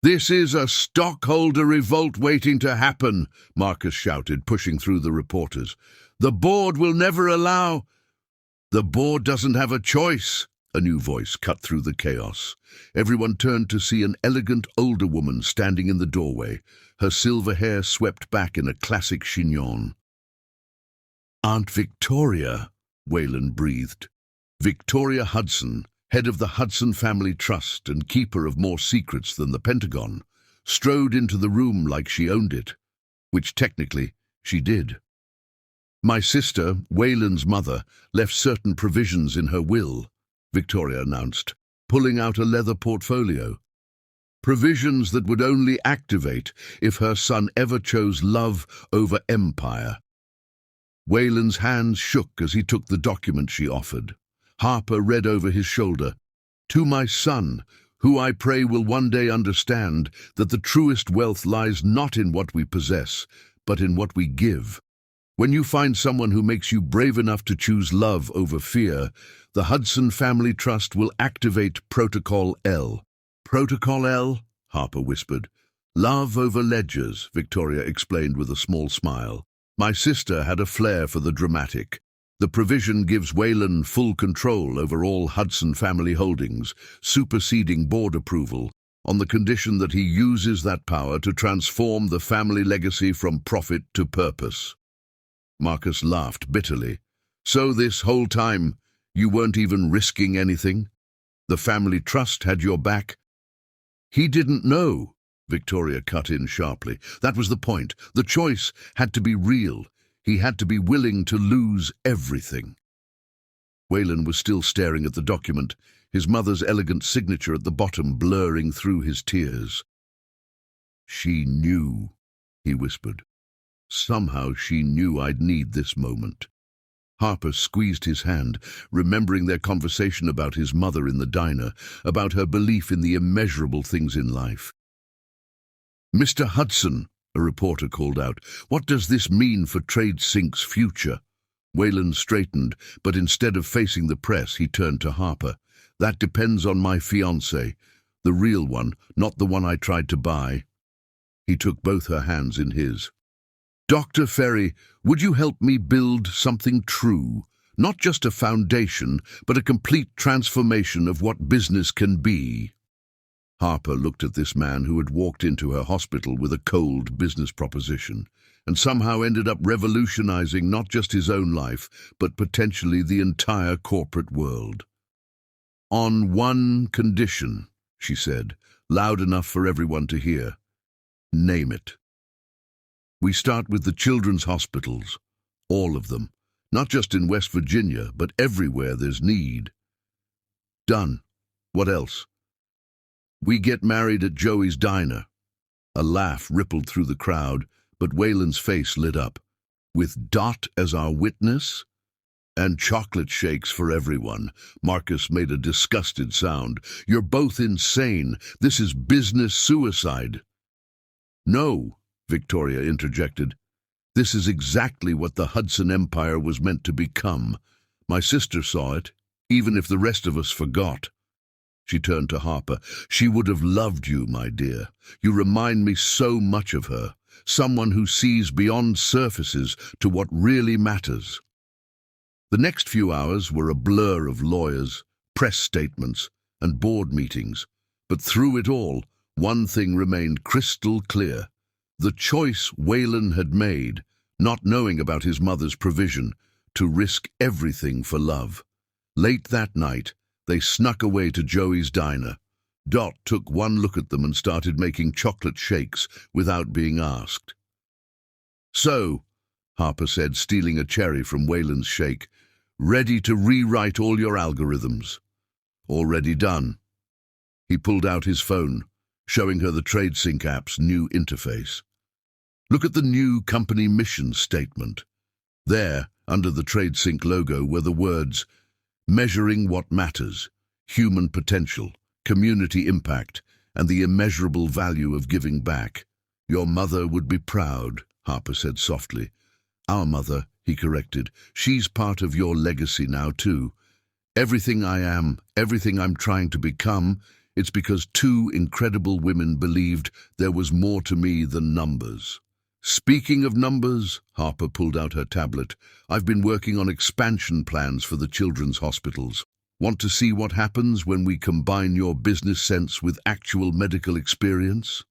"This is a stockholder revolt waiting to happen," Marcus shouted, pushing through the reporters. "The board will never allow—" "The board doesn't have a choice," a new voice cut through the chaos. Everyone turned to see an elegant older woman standing in the doorway, her silver hair swept back in a classic chignon. "Aunt Victoria," Wayland breathed. Victoria Hudson, head of the Hudson Family Trust and keeper of more secrets than the Pentagon, strode into the room like she owned it, which technically she did. "My sister, Wayland's mother, left certain provisions in her will," Victoria announced, pulling out a leather portfolio. "Provisions that would only activate if her son ever chose love over empire." Wayland's hands shook as he took the document she offered. Harper read over his shoulder, "To my son, who I pray will one day understand that the truest wealth lies not in what we possess, but in what we give. When you find someone who makes you brave enough to choose love over fear, the Hudson Family Trust will activate Protocol L." "Protocol L?" Harper whispered. "Love over ledgers," Victoria explained with a small smile. "My sister had a flair for the dramatic. The provision gives Wayland full control over all Hudson family holdings, superseding board approval, on the condition that he uses that power to transform the family legacy from profit to purpose." Marcus laughed bitterly. "So this whole time, you weren't even risking anything? The family trust had your back?" "He didn't know," Victoria cut in sharply. "That was the point. The choice had to be real. He had to be willing to lose everything." Wayland was still staring at the document, his mother's elegant signature at the bottom blurring through his tears. "She knew," he whispered. "Somehow she knew I'd need this moment." Harper squeezed his hand, remembering their conversation about his mother in the diner, about her belief in the immeasurable things in life. "Mr. Hudson," a reporter called out, "what does this mean for TradeSync's future?" Wayland straightened, but instead of facing the press, he turned to Harper. "That depends on my fiancée, the real one, not the one I tried to buy." He took both her hands in his. "Dr. Ferry, would you help me build something true? Not just a foundation, but a complete transformation of what business can be." Harper looked at this man who had walked into her hospital with a cold business proposition, and somehow ended up revolutionizing not just his own life, but potentially the entire corporate world. "On one condition," she said, loud enough for everyone to hear. "Name it." "We start with the children's hospitals, all of them, not just in West Virginia, but everywhere there's need." "Done. What else?" "We get married at Joey's diner." A laugh rippled through the crowd, but Wayland's face lit up. "With Dot as our witness?" "And chocolate shakes for everyone." Marcus made a disgusted sound. "You're both insane. This is business suicide." "No," Victoria interjected. "This is exactly what the Hudson Empire was meant to become. My sister saw it, even if the rest of us forgot." She turned to Harper. "She would have loved you, my dear. You remind me so much of her, someone who sees beyond surfaces to what really matters." The next few hours were a blur of lawyers, press statements, and board meetings. But through it all, one thing remained crystal clear. The choice Wayland had made, not knowing about his mother's provision, to risk everything for love. Late that night, they snuck away to Joey's diner. Dot took one look at them and started making chocolate shakes without being asked. "So," Harper said, stealing a cherry from Wayland's shake, "ready to rewrite all your algorithms?" "Already done." He pulled out his phone, showing her the TradeSync app's new interface. "Look at the new company mission statement." There, under the TradeSync logo, were the words, "Measuring what matters, human potential, community impact, and the immeasurable value of giving back." "Your mother would be proud," Harper said softly. "Our mother," he corrected. "She's part of your legacy now, too. Everything I am, everything I'm trying to become, it's because two incredible women believed there was more to me than numbers." "Speaking of numbers," Harper pulled out her tablet, "I've been working on expansion plans for the children's hospitals. Want to see what happens when we combine your business sense with actual medical experience?"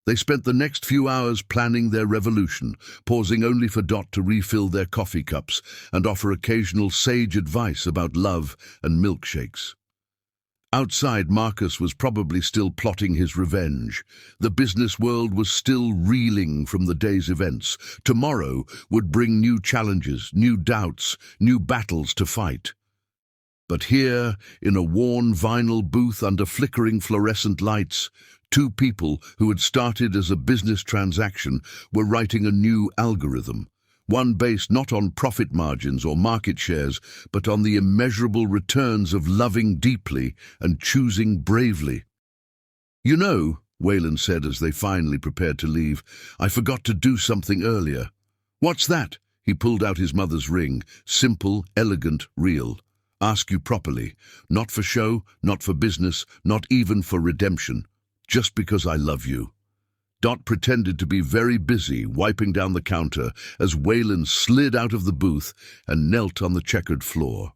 They spent the next few hours planning their revolution, pausing only for Dot to refill their coffee cups and offer occasional sage advice about love and milkshakes. Outside, Marcus was probably still plotting his revenge. The business world was still reeling from the day's events. Tomorrow would bring new challenges, new doubts, new battles to fight. But here, in a worn vinyl booth under flickering fluorescent lights, two people who had started as a business transaction were writing a new algorithm, one based not on profit margins or market shares, but on the immeasurable returns of loving deeply and choosing bravely. "You know," Wayland said as they finally prepared to leave, "I forgot to do something earlier." "What's that?" He pulled out his mother's ring, simple, elegant, real. "Ask you properly, not for show, not for business, not even for redemption. Just because I love you." Dot pretended to be very busy wiping down the counter as Wayland slid out of the booth and knelt on the checkered floor.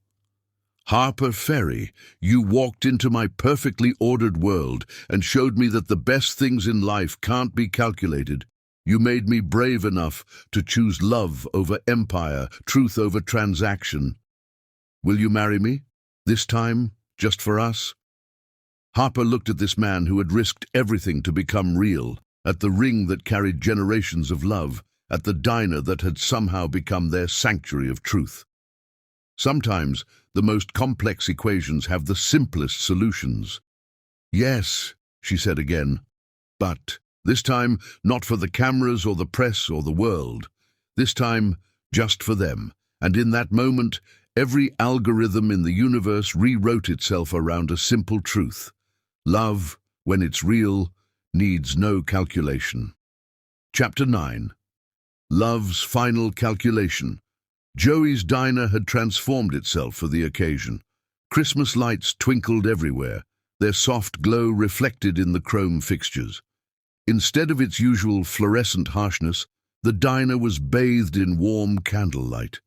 "Harper Ferry, you walked into my perfectly ordered world and showed me that the best things in life can't be calculated. You made me brave enough to choose love over empire, truth over transaction. Will you marry me? This time, just for us?" Harper looked at this man who had risked everything to become real, at the ring that carried generations of love, at the diner that had somehow become their sanctuary of truth. Sometimes the most complex equations have the simplest solutions. Yes, she said again, but this time not for the cameras or the press or the world. This time just for them. And in that moment, every algorithm in the universe rewrote itself around a simple truth. Love, when it's real, needs no calculation. Chapter 9. Love's Final Calculation. Joey's diner had transformed itself for the occasion. Christmas lights twinkled everywhere, their soft glow reflected in the chrome fixtures. Instead of its usual fluorescent harshness, the diner was bathed in warm candlelight.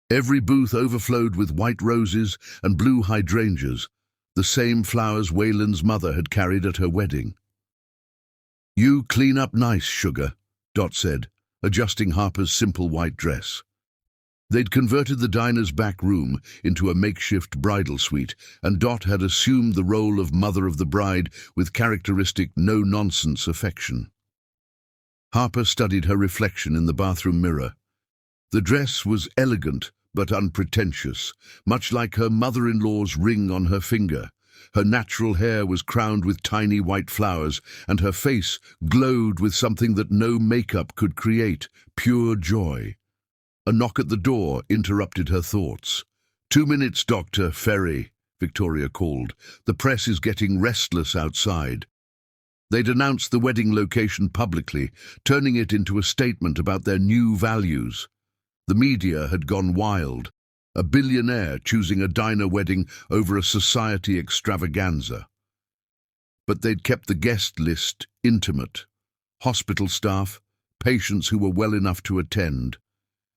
Every booth overflowed with white roses and blue hydrangeas, the same flowers Waylon's mother had carried at her wedding. "You clean up nice, sugar," Dot said, adjusting Harper's simple white dress. They'd converted the diner's back room into a makeshift bridal suite, and Dot had assumed the role of mother of the bride with characteristic no-nonsense affection. Harper studied her reflection in the bathroom mirror. The dress was elegant but unpretentious, much like her mother-in-law's ring on her finger. Her natural hair was crowned with tiny white flowers, and her face glowed with something that no makeup could create, pure joy. A knock at the door interrupted her thoughts. "2 minutes, Dr. Ferry," Victoria called. "The press is getting restless outside." They'd announced the wedding location publicly, turning it into a statement about their new values. The media had gone wild. A billionaire choosing a diner wedding over a society extravaganza. But they'd kept the guest list intimate. Hospital staff, patients who were well enough to attend,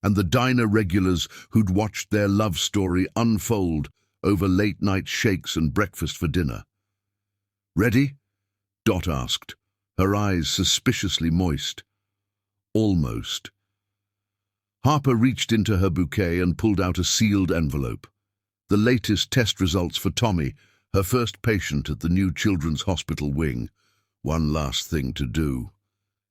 and the diner regulars who'd watched their love story unfold over late-night shakes and breakfast for dinner. "Ready?" Dot asked, her eyes suspiciously moist. "Almost." Harper reached into her bouquet and pulled out a sealed envelope. The latest test results for Tommy, her first patient at the new Children's Hospital wing. One last thing to do.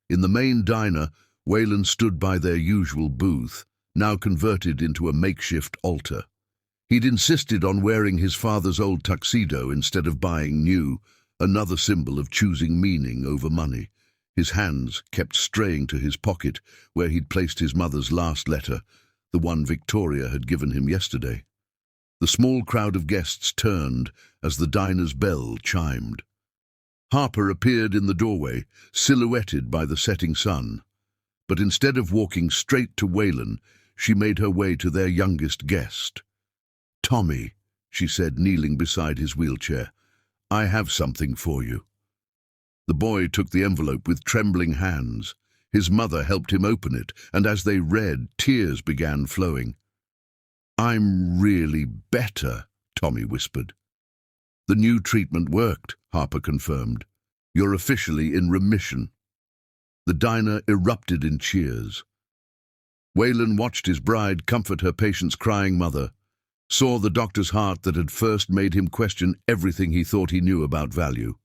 In the main diner, Waylon stood by their usual booth, now converted into a makeshift altar. He'd insisted on wearing his father's old tuxedo instead of buying new, another symbol of choosing meaning over money. His hands kept straying to his pocket, where he'd placed his mother's last letter, the one Victoria had given him yesterday. The small crowd of guests turned as the diner's bell chimed. Harper appeared in the doorway, silhouetted by the setting sun. But instead of walking straight to Waylon, she made her way to their youngest guest. "Tommy," she said, kneeling beside his wheelchair, "I have something for you." The boy took the envelope with trembling hands. His mother helped him open it, and as they read, tears began flowing. "I'm really better," Tommy whispered. "The new treatment worked," Harper confirmed. "You're officially in remission." The diner erupted in cheers. Waylon watched his bride comfort her patient's crying mother, saw the doctor's heart that had first made him question everything he thought he knew about value.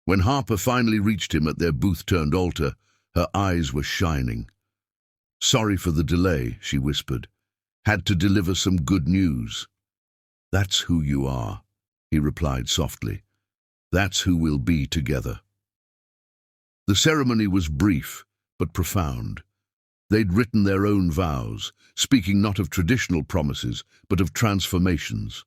When Harper finally reached him at their booth-turned-altar, her eyes were shining. "Sorry for the delay," she whispered. "Had to deliver some good news." "That's who you are," he replied softly. "That's who we'll be together." The ceremony was brief, but profound. They'd written their own vows, speaking not of traditional promises, but of transformations.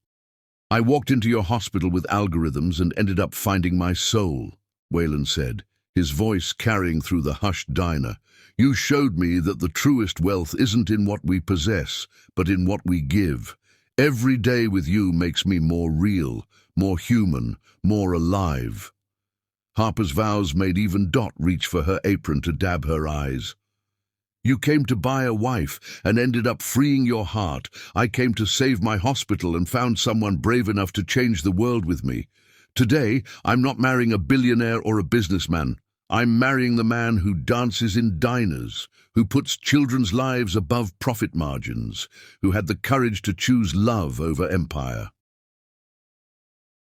"I walked into your hospital with algorithms and ended up finding my soul," Waylon said, his voice carrying through the hushed diner. "You showed me that the truest wealth isn't in what we possess, but in what we give. Every day with you makes me more real, more human, more alive." Harper's vows made even Dot reach for her apron to dab her eyes. "You came to buy a wife and ended up freeing your heart. I came to save my hospital and found someone brave enough to change the world with me. Today, I'm not marrying a billionaire or a businessman. I'm marrying the man who dances in diners, who puts children's lives above profit margins, who had the courage to choose love over empire."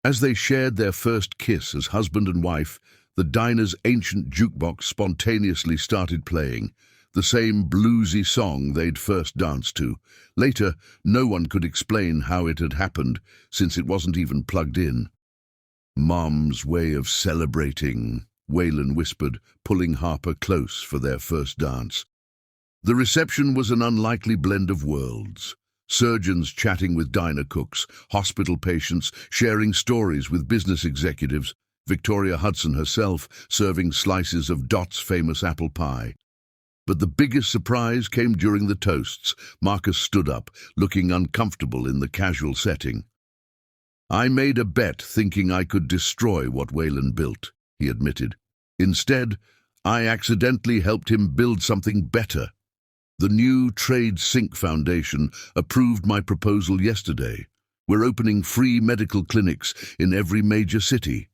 As they shared their first kiss as husband and wife, the diner's ancient jukebox spontaneously started playing. the same bluesy song they'd first danced to. Later, no one could explain how it had happened, since it wasn't even plugged in. "Mom's way of celebrating," Waylon whispered, pulling Harper close for their first dance. The reception was an unlikely blend of worlds. Surgeons chatting with diner cooks, hospital patients sharing stories with business executives, Victoria Hudson herself serving slices of Dot's famous apple pie. But the biggest surprise came during the toasts. Marcus stood up, looking uncomfortable in the casual setting. "I made a bet thinking I could destroy what Waylon built," he admitted. "Instead, I accidentally helped him build something better. The new Trade Sync Foundation approved my proposal yesterday. We're opening free medical clinics in every major city."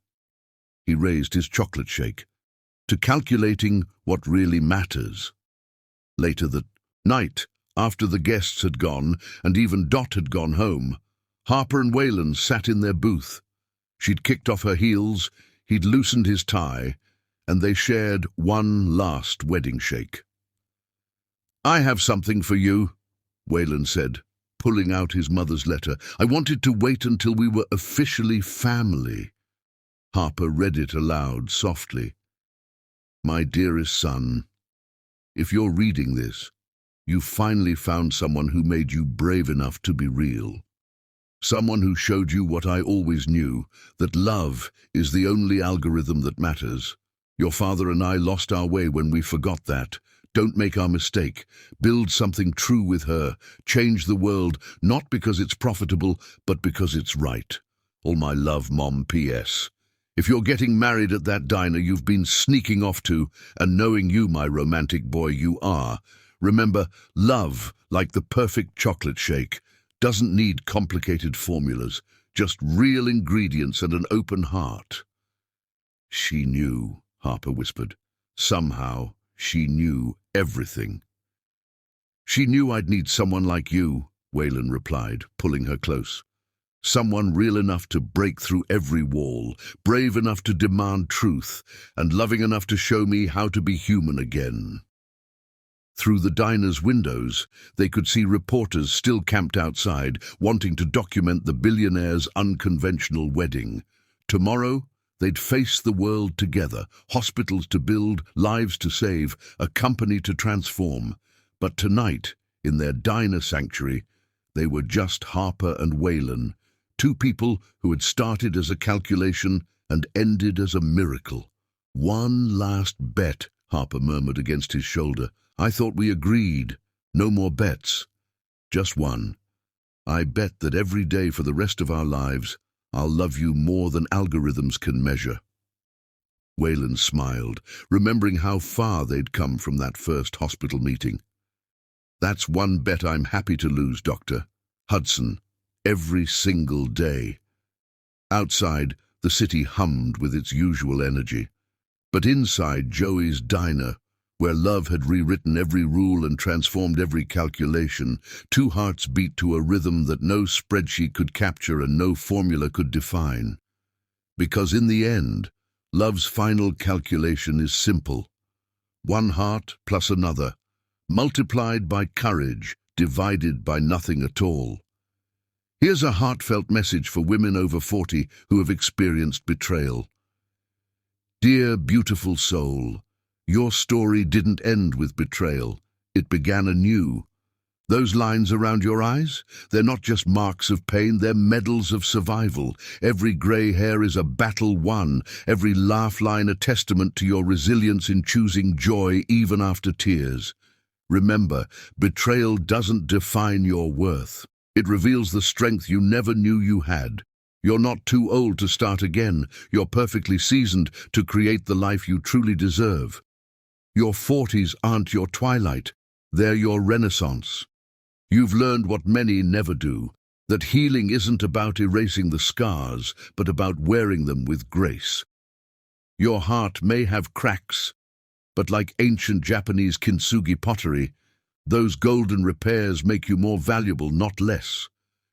He raised his chocolate shake. "To calculating what really matters." Later that night, after the guests had gone and even Dot had gone home, Harper and Waylon sat in their booth. She'd kicked off her heels, he'd loosened his tie, and they shared one last wedding shake. "I have something for you," Waylon said, pulling out his mother's letter. "I wanted to wait until we were officially family." Harper read it aloud softly. "My dearest son, if you're reading this, you finally found someone who made you brave enough to be real. Someone who showed you what I always knew, that love is the only algorithm that matters. Your father and I lost our way when we forgot that. Don't make our mistake. Build something true with her. Change the world, not because it's profitable, but because it's right. All my love, Mom. P.S. If you're getting married at that diner you've been sneaking off to, and knowing you, my romantic boy, you are, remember, love, like the perfect chocolate shake, doesn't need complicated formulas, just real ingredients and an open heart." "She knew," Harper whispered. "Somehow, she knew everything." "She knew I'd need someone like you," Waylon replied, pulling her close. "Someone real enough to break through every wall, brave enough to demand truth, and loving enough to show me how to be human again." Through the diner's windows, they could see reporters still camped outside, wanting to document the billionaire's unconventional wedding. Tomorrow, they'd face the world together, hospitals to build, lives to save, a company to transform. But tonight, in their diner sanctuary, they were just Harper and Waylon, two people who had started as a calculation and ended as a miracle. "One last bet," Harper murmured against his shoulder. "I thought we agreed. No more bets. Just one. I bet that every day for the rest of our lives, I'll love you more than algorithms can measure." Waylon smiled, remembering how far they'd come from that first hospital meeting. "That's one bet I'm happy to lose, Dr. Hudson, every single day." Outside, the city hummed with its usual energy. But inside Joey's diner, where love had rewritten every rule and transformed every calculation, two hearts beat to a rhythm that no spreadsheet could capture and no formula could define. Because in the end, love's final calculation is simple. One heart plus another, multiplied by courage, divided by nothing at all. Here's a heartfelt message for women over 40 who have experienced betrayal. Dear beautiful soul, your story didn't end with betrayal. It began anew. Those lines around your eyes, they're not just marks of pain, they're medals of survival. Every grey hair is a battle won, every laugh line a testament to your resilience in choosing joy even after tears. Remember, betrayal doesn't define your worth. It reveals the strength you never knew you had. You're not too old to start again. You're perfectly seasoned to create the life you truly deserve. Your 40s aren't your twilight, they're your renaissance. You've learned what many never do, that healing isn't about erasing the scars, but about wearing them with grace. Your heart may have cracks, but like ancient Japanese kintsugi pottery, those golden repairs make you more valuable, not less.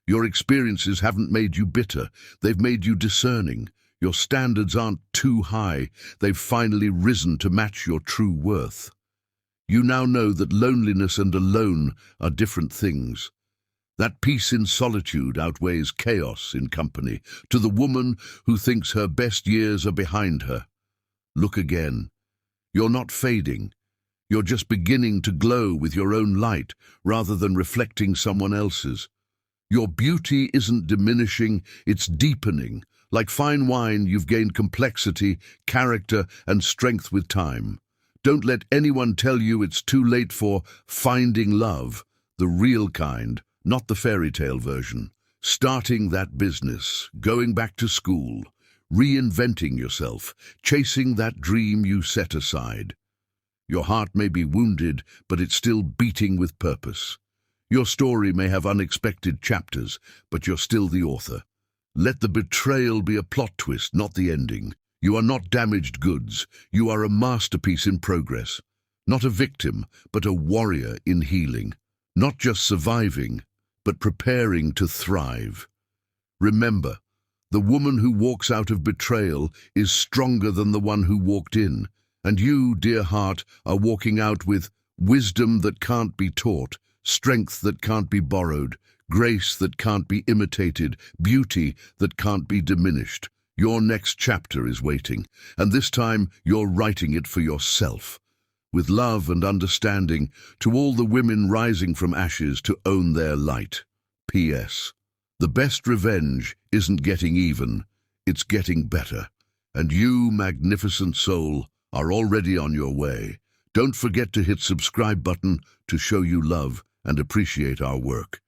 Your experiences haven't made you bitter, they've made you discerning. Your standards aren't too high, they've finally risen to match your true worth. You now know that loneliness and alone are different things. That peace in solitude outweighs chaos in company. To the woman who thinks her best years are behind her, look again. You're not fading. You're just beginning to glow with your own light rather than reflecting someone else's. Your beauty isn't diminishing, it's deepening. Like fine wine, you've gained complexity, character, and strength with time. Don't let anyone tell you it's too late for finding love, the real kind, not the fairy tale version. Starting that business, going back to school, reinventing yourself, chasing that dream you set aside. Your heart may be wounded, but it's still beating with purpose. Your story may have unexpected chapters, but you're still the author. Let the betrayal be a plot twist, not the ending. You are not damaged goods. You are a masterpiece in progress. Not a victim, but a warrior in healing. Not just surviving, but preparing to thrive. Remember, the woman who walks out of betrayal is stronger than the one who walked in. And you, dear heart, are walking out with wisdom that can't be taught, strength that can't be borrowed, grace that can't be imitated, beauty that can't be diminished. Your next chapter is waiting, and this time you're writing it for yourself. With love and understanding, to all the women rising from ashes to own their light. P.S. The best revenge isn't getting even, it's getting better. And you, magnificent soul, are already on your way. Don't forget to hit subscribe button to show you love and appreciate our work.